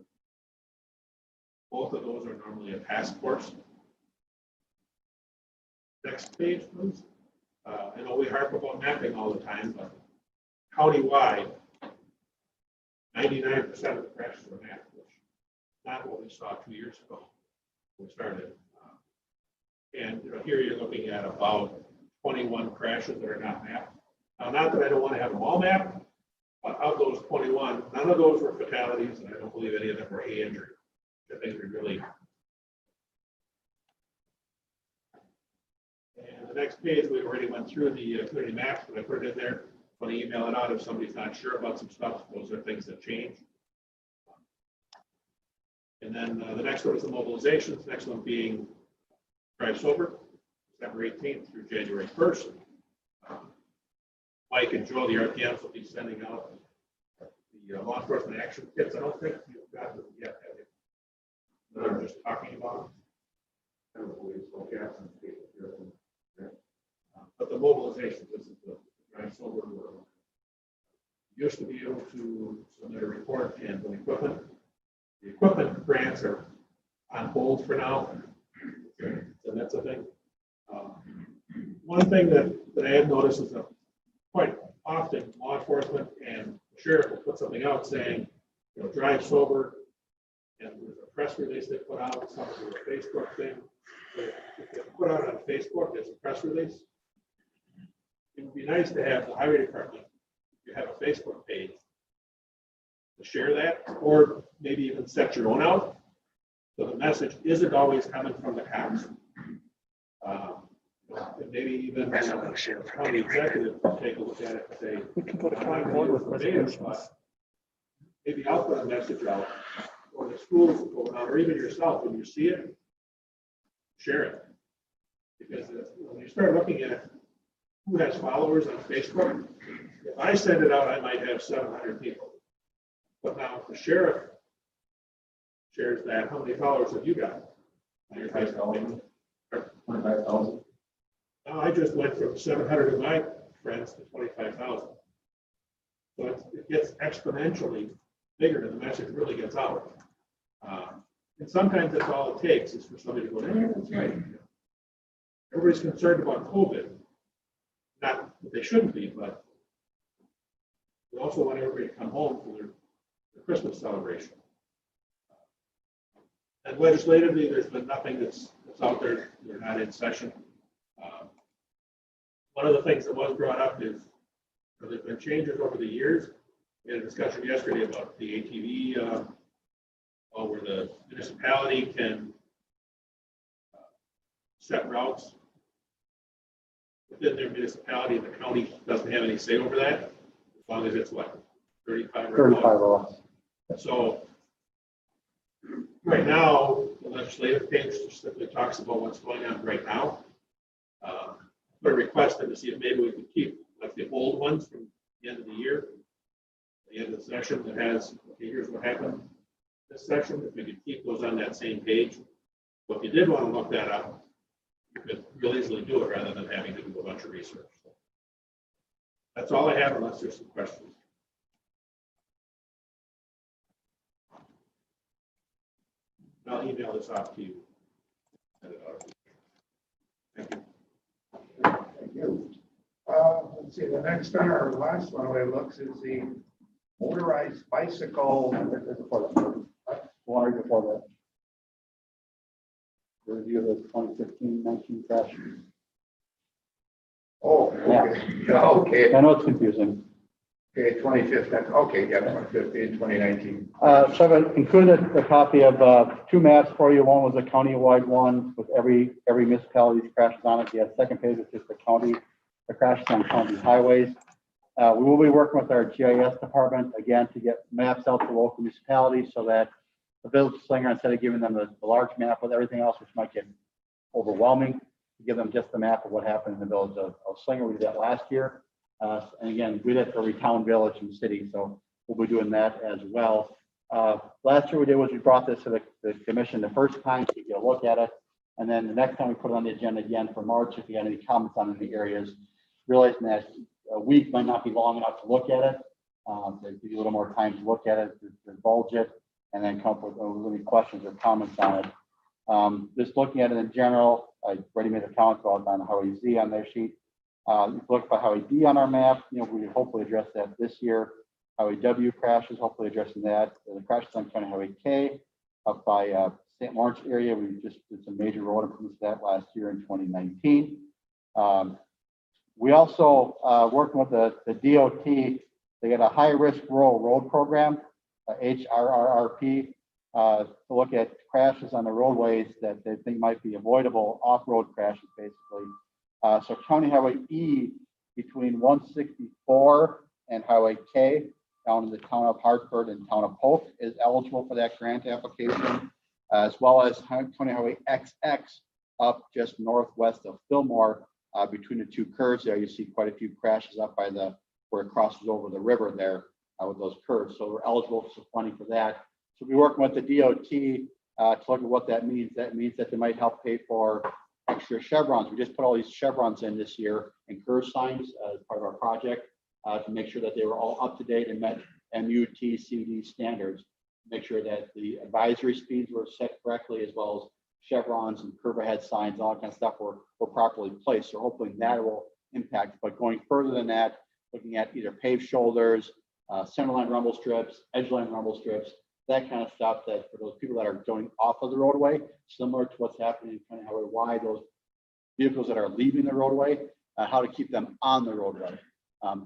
Both of those are normally a task force. Next page, please. I know we harp about mapping all the time, but countywide, 99% of the crashes were mapped, which is not what we saw 2 years ago when we started. And here you're looking at about 21 crashes that are not mapped. Now, not that I don't want to have them all mapped, but of those 21, none of those were fatalities, and I don't believe any of them were hay injury. I think we really. And the next page, we already went through the community maps, but I put it in there. I'm going to email it out if somebody's not sure about some stuff. Those are things that change. And then the next one is the mobilizations. Next one being Drive Sober, December 18th through January 1st. Mike and Joe, the RTMs, will be sending out the law enforcement action kits. I don't think you've got them yet, have you? That I'm just talking about. But the mobilization, this is the Drive Sober world. Used to be able to submit a report and an equipment. The equipment grants are on hold for now. So that's a thing. One thing that I have noticed is that quite often law enforcement and the sheriff will put something out saying, Drive Sober, and there's a press release they put out, something with a Facebook thing. if you put out on Facebook as a press release, it would be nice to have the highway department, if you have a Facebook page, to share that, or maybe even set your own out. So the message isn't always coming from the cops. And maybe even the county executive can take a look at it and say, We can go to "I'm county not board gonna with use verbatim, resolutions. but maybe I'll put a message out, or the schools will go out, or even yourself, when you see it, share it. Because when you start looking at who has followers on Facebook, if I send it out, I might have 700 people. But now if the sheriff shares that, how many followers have you got on your Facebook page? 25,000. Now I just went from 700 of my friends to 25,000. So it gets exponentially bigger and the message really gets out. And sometimes that's all it takes is for somebody to go, "Yeah, that's right." Everybody's concerned about COVID. Not that they shouldn't be, but we also want everybody to come home for their Christmas celebration. And legislatively, there's been nothing that's out there. They're not in session. One of the things that was brought up is there's been changes over the years. We had a discussion yesterday about the ATV, where the municipality can set routes within their municipality, and the county doesn't have any say over that, as long as it's what, 35 or 35 above. or less. So right now, the legislative page simply talks about what's going on right now. But requested to see if maybe we could keep like the old ones from the end of the year, the end of the session that has, okay, here's what happened this session, if we could keep those on that same page. But if you did want to look that up, you could real easily do it rather than having to do a bunch of research. That's all I have unless there's some questions. I'll email this off to you. Thank you. Thank you. Let's see, the next on our last one, the way it looks, is the motorized bicycle. One right before that. The review of the 2015-19 crash. Oh, okay. Okay, I know it's confusing. okay, 2015, okay, yeah, 2015, 2019. So I've included a copy of two maps for you. One was a county-wide one with every municipality's crashes on it. The second page is just the crashes on county highways. We will be working with our GIS department again to get maps out to local municipalities so that the village of Slinger, instead of giving them the large map with everything else, which might get overwhelming, to give them just the map of what happened in the village of Slinger. We did that last year. And again, we did it for every town, village, and city. So we'll be doing that as well. Last year we did was we brought this to the commission the first time to get a look at it. And then the next time we put it on the agenda again for March, if you had any comments on any areas, realizing that a week might not be long enough to look at it. To give you a little more time to look at it, to divulge it, and then come up with any questions or comments on it. Just looking at it in general, I already made a comment about on Highway Z on their sheet. Look for Highway D on our map. We hopefully address that this year. Highway W crashes, hopefully addressing that. The crashes on County Highway K up by St. Lawrence area. We just did some major road improvements to that last year in 2019. We also working with the DOT. They got a high risk rural road program, HRRP, to look at crashes on the roadways that they think might be avoidable, off-road crashes, basically. So County Highway E between 164 and Highway K down in the town of Hartford and town of Polk is eligible for that grant application, as well as County Highway XX up just northwest of Fillmore. Between the two curves there, you see quite a few crashes up by where it crosses over the river there with those curves. So we're eligible for some funding for that. So we're working with the DOT to look at what that means. That means that they might help pay for extra chevrons. We just put all these chevrons in this year and curve signs as part of our project to make sure that they were all up to date and met MUTCD standards. Make sure that the advisory speeds were set correctly, as well as chevrons and curve ahead signs, all that kind of stuff were properly placed. So hopefully that will impact. But going further than that, looking at either paved shoulders, centerline rumble strips, edgeline rumble strips, that kind of stuff, that for those people that are going off of the roadway, similar to what's happening in County Highway Y, those vehicles that are leaving the roadway, how to keep them on the roadway.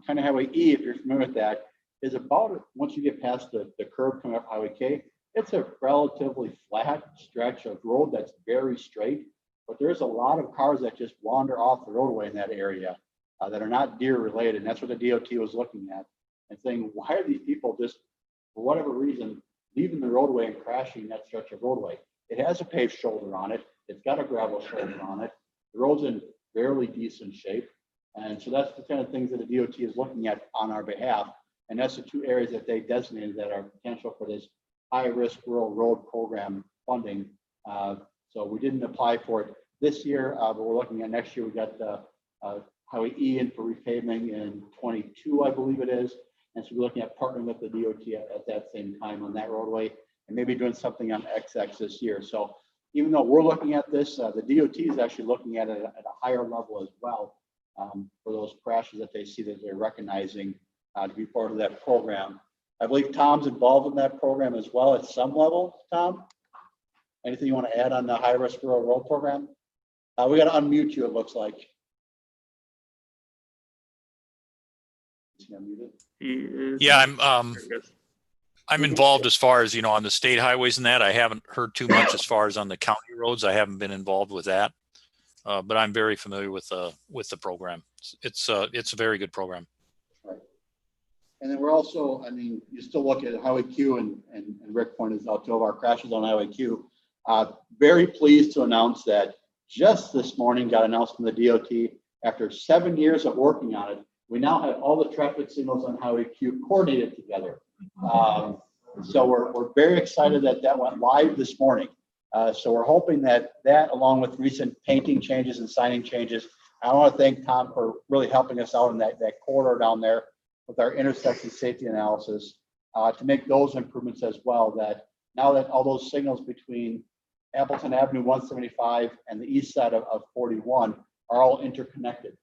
County Highway E, if you're familiar with that, is about, once you get past the curve coming up Highway K, it's a relatively flat stretch of road that's very straight, but there's a lot of cars that just wander off the roadway in that area that are not deer related. And that's what the DOT was looking at and saying, why are these people just, for whatever reason, leaving the roadway and crashing that stretch of roadway? It has a paved shoulder on it. It's got a gravel shoulder on it. The road's in fairly decent shape. And so that's the kind of things that the DOT is looking at on our behalf. And that's the two areas that they designated that are potential for this high-risk rural road program funding. So we didn't apply for it this year, but we're looking at next year. We got Highway E in for repaving in 22, I believe it is. And so we're looking at partnering with the DOT at that same time on that roadway and maybe doing something on XX this year. So even though we're looking at this, the DOT is actually looking at it at a higher level as well for those crashes that they see that they're recognizing to be part of that program. I believe Tom's involved in that program as well at some level. Tom, anything you want to add on the high risk rural road program? We got to unmute you, it looks like. Is he unmuted? He is. Yeah, There he goes. I'm involved as far as, on the state highways and that. I haven't heard too much as far as on the county roads. I haven't been involved with that. But I'm very familiar with the program. It's a very good program. Right. And then we're also, I mean, you still look at Highway Q and Rick pointed out 2 of our crashes on Highway Q. Very pleased to announce that just this morning got announced from the DOT after 7 years of working on it. We now have all the traffic signals on Highway Q coordinated together. So we're very excited that went live this morning. So we're hoping that along with recent painting changes and signing changes, I want to thank Tom for really helping us out in that corridor down there with our intersection safety analysis to make those improvements as well. That now that all those signals between Appleton Avenue 175 and the east side of 41 are all interconnected.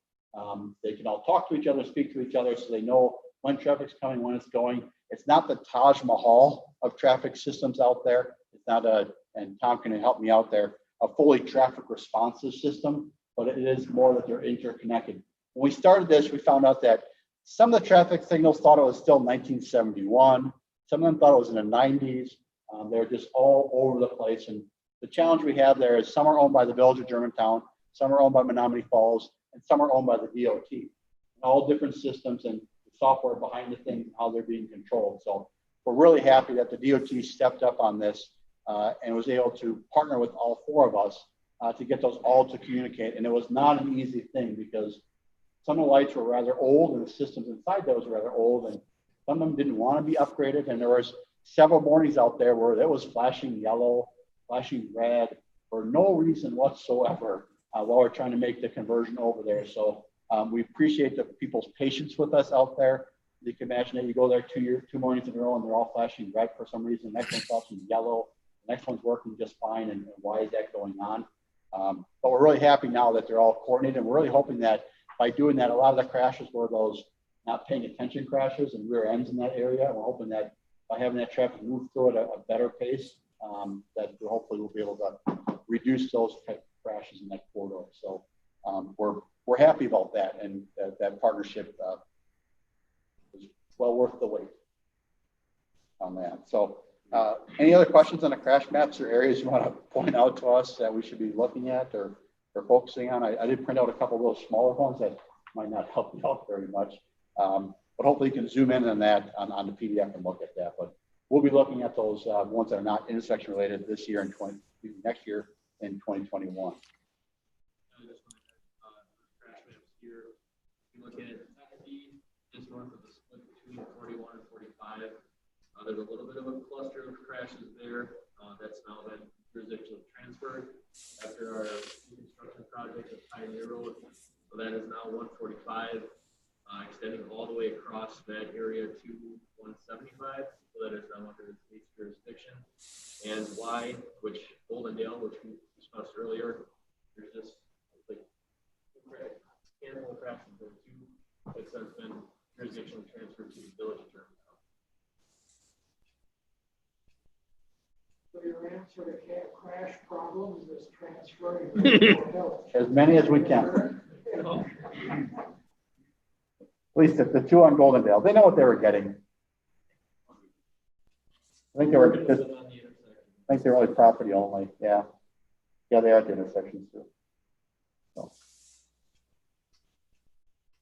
They can all talk to each other, speak to each other, so they know when traffic's coming, when it's going. It's not the Taj Mahal of traffic systems out there. It's not and Tom can help me out there, a fully traffic responsive system, but it is more that they're interconnected. When we started this, we found out that some of the traffic signals thought it was still 1971. Some of them thought it was in the 90s. They're just all over the place. And the challenge we have there is some are owned by the Village of Germantown, some are owned by Menominee Falls, and some are owned by the DOT. All different systems and software behind the thing, how they're being controlled. So we're really happy that the DOT stepped up on this and was able to partner with all 4 of us to get those all to communicate. And it was not an easy thing because some of the lights were rather old and the systems inside those were rather old, and some of them didn't want to be upgraded. And there was several mornings out there where it was flashing yellow, flashing red for no reason whatsoever while we're trying to make the conversion over there. So we appreciate the people's patience with us out there. You can imagine that you go there 2 mornings in a row and they're all flashing red for some reason. The next one's flashing yellow. The next one's working just fine. And why is that going on? But we're really happy now that they're all coordinated. And we're really hoping that by doing that, a lot of the crashes were those not paying attention crashes and rear ends in that area. We're hoping that by having that traffic move through at a better pace, that hopefully we'll be able to reduce those type of crashes in that corridor. So we're happy about that, and that partnership is well worth the wait on that. So any other questions on the crash maps or areas you want to point out to us that we should be looking at or focusing on? I did print out a couple of those smaller ones that might not help you out very much, but hopefully you can zoom in on that on the PDF and look at that. But we'll be looking at those ones that are not intersection related this year and next year in 2021. You look at just north of the split between 41 and 45. There's a little bit of a cluster of crashes there. That's now been jurisdictionally transferred after our construction project at Pioneer Road. So that is now 145, extending all the way across that area to 175. So that is now under the state's jurisdiction. And Y, which Goldendale, which we discussed earlier, there's just like handful of crashes there too. That's been jurisdictionally transferred to the Village of Germantown. your answer to crash problems is transferring? mental health? As many as we can. At least the two on Goldendale, they know what they were getting. I think they were just, I think they're only property only, yeah. Yeah, they are at the intersections too. So.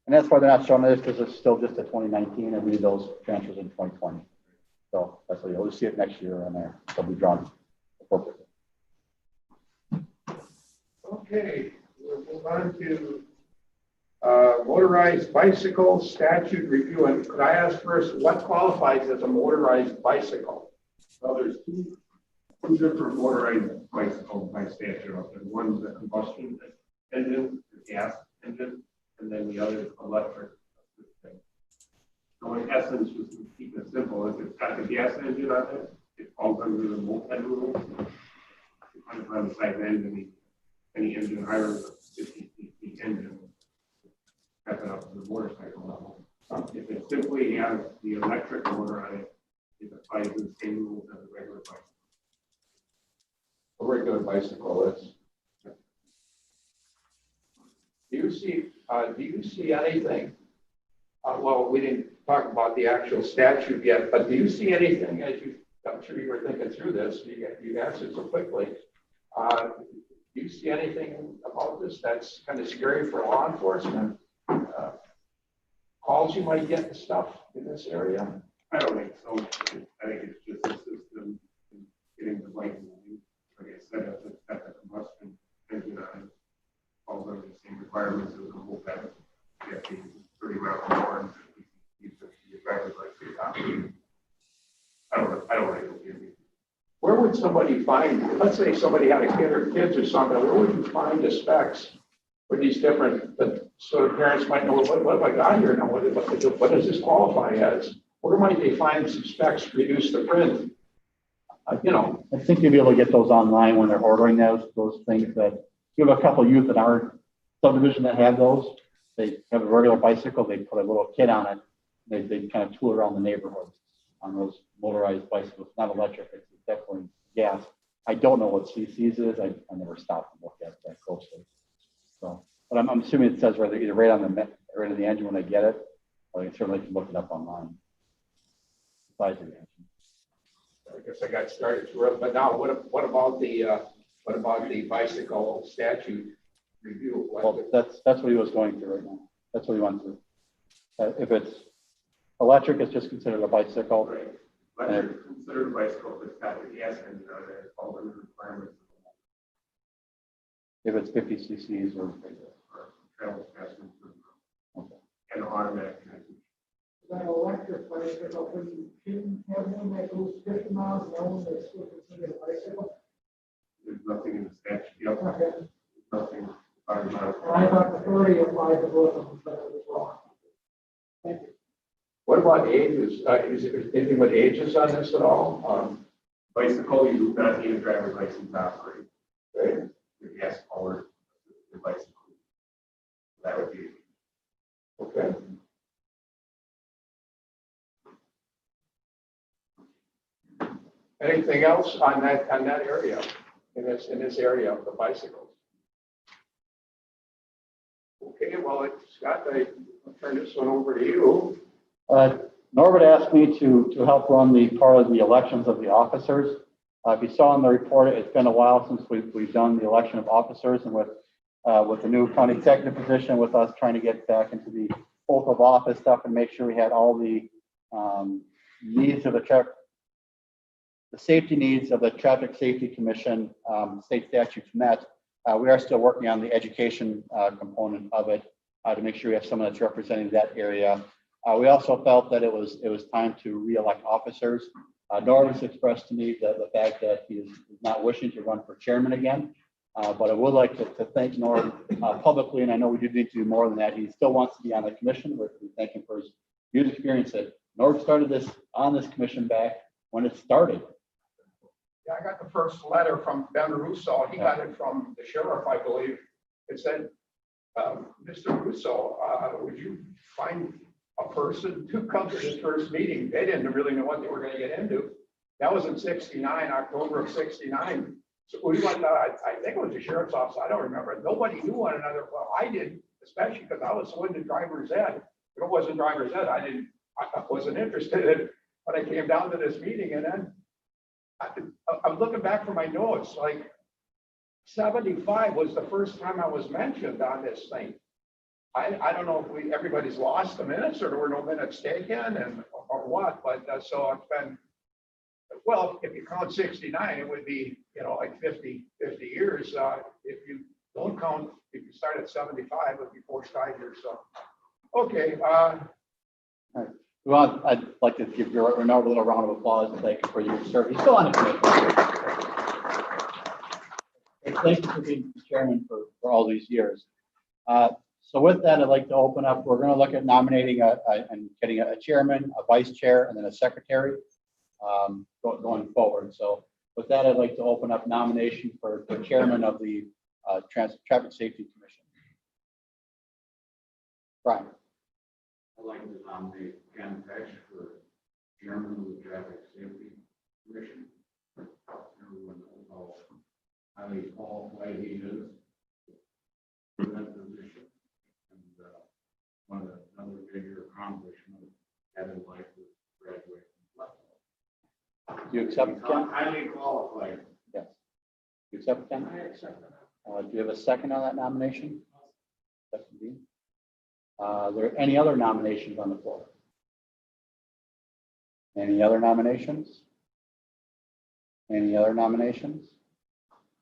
And that's why they're not showing this, because it's still just a 2019 and we need those transfers in 2020. So that's why you'll see it next year on there. They'll be drawn appropriately. Okay, we'll move on to motorized bicycle statute review. And could I ask first, what qualifies as a motorized bicycle? Well, there's two different motorized bicycles by statute. One's a combustion engine, the gas engine, and then the other is electric. So in essence, just to keep it simple, if it's got the gas engine on it, it falls under the moped rule. Depending on the size engine, any engine higher than 50 feet engine, that's up to the motorcycle level. If it simply has the electric motor on it, it applies the same rules as a regular bicycle. A regular bicycle is. Do you see anything? Well, we didn't talk about the actual statute yet, but do you see anything as you? I'm sure you were thinking through this. You answered so quickly. Do you see anything about this that's kind of scary for law enforcement? Calls you might get and stuff in this area? I don't think so. I think it's just a system getting the bike moving. Like I said, if it's got the combustion engine on it, falls under the same requirements as a moped. You have to be 30 miles an hour and 50 feet to get driver's license. I don't think it'll be anything. Where would somebody find, let's say somebody had a kid or kids or something, where would you find the specs for these different, so the parents might know, what have I got here now? What does this qualify as? Where might they find some specs reduced to print? I think you'll be able to get those online when they're ordering those things. That you have a couple of youth in our subdivision that have those. They have a regular bicycle, they put a little kit on it. They kind of tool around the neighborhood on those motorized bicycles, not electric, it's definitely gas. I don't know what CCs is. I never stopped and looked at that closely. So, but I'm assuming it says either right on the engine when they get it, or you certainly can look it up online. Size of the engine. I guess I got started too early, but now what about the bicycle statute review? Well, that's what he was going through right now. That's what he went through. If it's electric, it's just considered a bicycle. Right. Electric is considered a bicycle if it's got the gas engine on it, it's all under the requirements. If it's 50 cc's or Travel faster okay. and automatic. That electric bicycle, when you have one that goes 50 miles an hour, that's still considered a bicycle? There's nothing in the statute. Yep. Okay. Nothing. About it. And I thought the 30 applied to both of them, but it was wrong. Thank you. What about ages? Is there anything with ages on this at all? Bicycle, you do not need a driver's license to operate. Right. The gas powered bicycle. That would be. Okay. Anything else on that area, in this area of the bicycles? Okay, well, Scott, I'll turn this one over to you. Norbert asked me to help run the part of the elections of the officers. If you saw in the report, it's been a while since we've done the election of officers, and with the new county executive position, with us trying to get back into the oath of office stuff and make sure we had all the needs of the safety needs of the Traffic Safety Commission state statutes met. We are still working on the education component of it to make sure we have someone that's representing that area. We also felt that it was time to re-elect officers. Norris expressed to me the fact that he is not wishing to run for chairman again, but I would like to thank Norm publicly, and I know we do need to do more than that. He still wants to be on the commission. We thank him for his years experience. That Norm started on this commission back when it started. Yeah, I got the first letter from Ben Russo. He got it from the sheriff, I believe. It said, Mr. Russo, would you find a person to come to this first meeting? They didn't really know what they were going to get into. That was in 69, October of 69. So we went, I think it was the sheriff's office, I don't remember. Nobody knew one another. Well, I didn't, especially because I was so into driver's ed. If it wasn't driver's ed, I wasn't interested in it. But I came down to this meeting and then I'm looking back for my notes, like 75 was the first time I was mentioned on this thing. I don't know if everybody's lost the minutes or there were no minutes taken and or what, but so it's been, well, if you count 69, it would be, like 50 years. If you don't count, if you start at 75, it would be 45 years. So, okay. Well, I'd like to give Renaud a little round of applause and thank you for your service. He's still on the committee. Thank you for being chairman for all these years. So with that, I'd like to open up. We're going to look at nominating and getting a chairman, a vice chair, and then a secretary going forward. So with that, I'd like to open up nomination for the chairman of the Traffic Safety Commission. Brian. I'd like to nominate Ken Pesh for chairman of the Traffic Safety Commission. Everyone knows how highly qualified he is for that position. And another major accomplishment had in life was graduate from Lethbridge. Do you accept Ken? Highly qualified. Yes. Do you accept Ken? I accept that. Do you have a second on that nomination? Second, Dean. Are there any other nominations on the floor? Any other nominations? Any other nominations?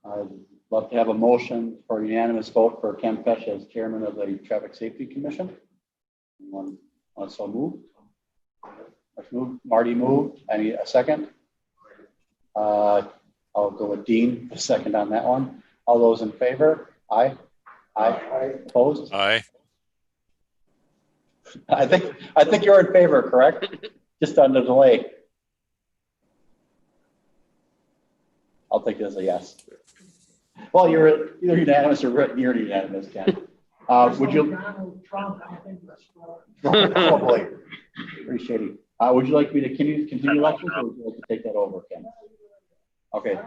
I'd love to have a motion for unanimous vote for Ken Pesh as chairman of the Traffic Safety Commission. Anyone wants so moved? Let's move. Marty moved. Any a second? I'll go with Dean, a second on that one. All those in favor? Aye. Aye. Opposed? Aye. I think you're in favor, correct? Just on the delay. I'll take it as a yes. Well, you're either unanimous or near unanimous, Ken. Would you? Donald Trump, I think that's Probably. Pretty shady. Would you like me to continue elections, or would you like to take that over, Ken? Okay.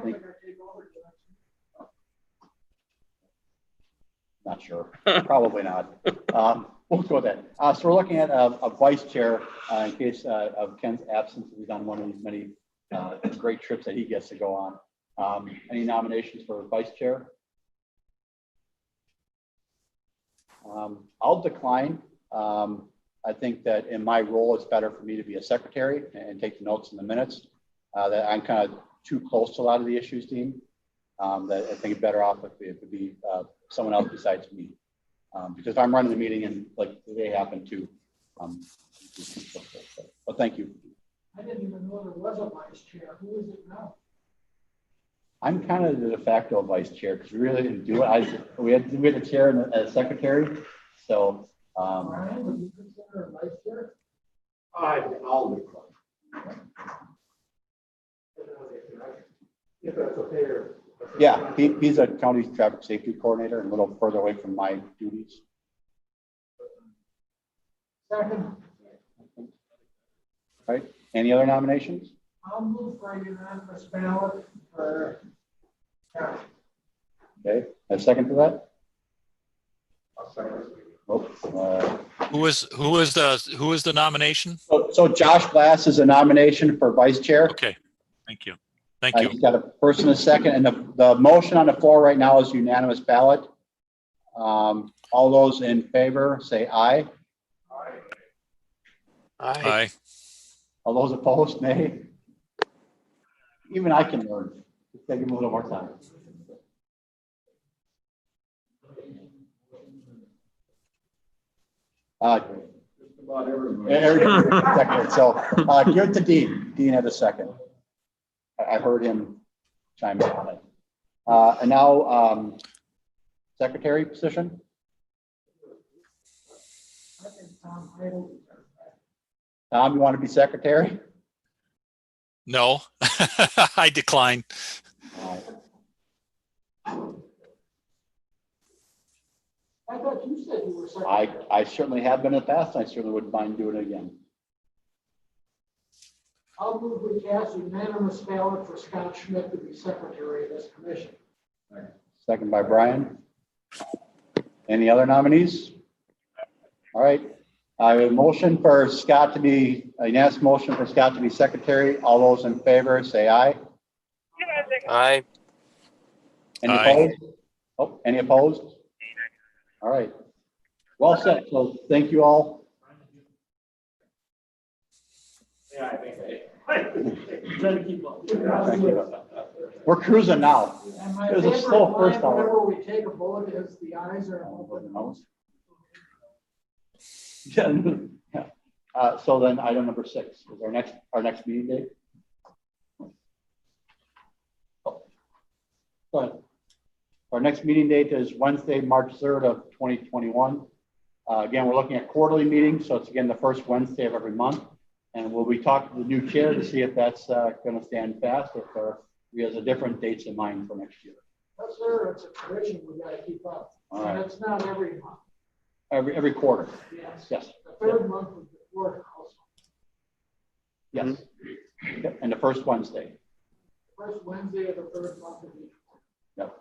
Not sure. Probably not. We'll go with that. So we're looking at a vice chair in case of Ken's absence. He's on one of these many great trips that he gets to go on. Any nominations for vice chair? I'll decline. I think that in my role, it's better for me to be a secretary and take the notes in the minutes. That I'm kind of too close to a lot of the issues, Dean. That I think it's better off if it would be someone else besides me. Because if I'm running the meeting and like they happen to, but thank you. I didn't even know there was a vice chair. Who is it now? I'm kind of the de facto vice chair because we really didn't do it. We had a chair and a secretary. So Brian, would you consider a vice chair? I'll decline. If that's okay. yeah, he's a county traffic safety coordinator and a little further away from my duties. Second, Right. Any other nominations? I'll move for a unanimous ballot for. Okay. A second to that? I'll second. Who was the nomination? So Josh Glass is a nomination for vice chair. Okay, thank you. Thank you. He's got a first and a second, and the motion on the floor right now is unanimous ballot. All those in favor say aye. Aye. All those opposed, nay. Even I can learn. Just gotta give him a little more time. About everybody. Second. So give it to Dean. Dean had a second. I heard him chime in on it. And now secretary position. I think Tom Heidel. Tom, you want to be secretary? No, I decline. I thought you said you were secretary. I certainly have been in the past. I certainly wouldn't mind doing it again. I'll move we cast a unanimous ballot for Scott Schmidt to be secretary of this commission. Second by Brian. Any other nominees? All right. I have a motion for Scott to be, a unanimous motion for Scott to be secretary. All those in favor, say aye. Aye. Any Aye. opposed? Oh, any opposed? All right. Well said. So thank you all. Yeah, I think trying to keep up. Thank you. We're cruising now. And my It was a favorite slow line first hour. whenever we take a vote is the ayes are open. Yeah. So then item number 6 is our next meeting date. Oh. Go ahead. Our next meeting date is Wednesday, March 3rd of 2021. Again, we're looking at quarterly meetings, so it's again the first Wednesday of every month. And we'll be talking to the new chair to see if that's going to stand fast, or if he has a different dates in mind for next year. Yes, sir, it's a tradition we gotta keep up. All And right. it's not every month. Every quarter. Yes. Yes. The third month of the quarter also. Yes. Yep, and the first Wednesday. First Wednesday of the third month of each. Yep.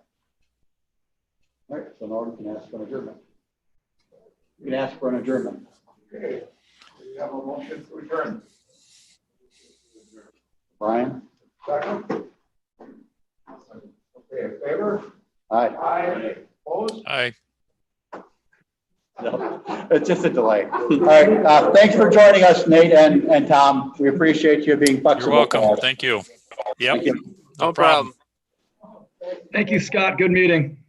All right, so now we can ask for an adjournment. You can ask for an adjournment. Okay, we have a motion to adjourn. Brian? Second? Okay, in favor? Aye. Aye. Opposed? Aye. No, it's just a delay. All right, thanks for joining us, Nate and Tom. We appreciate you being flexible. You're welcome. for us. Thank you. Yep. Thank you. No problem. Thank you, Scott. Good meeting.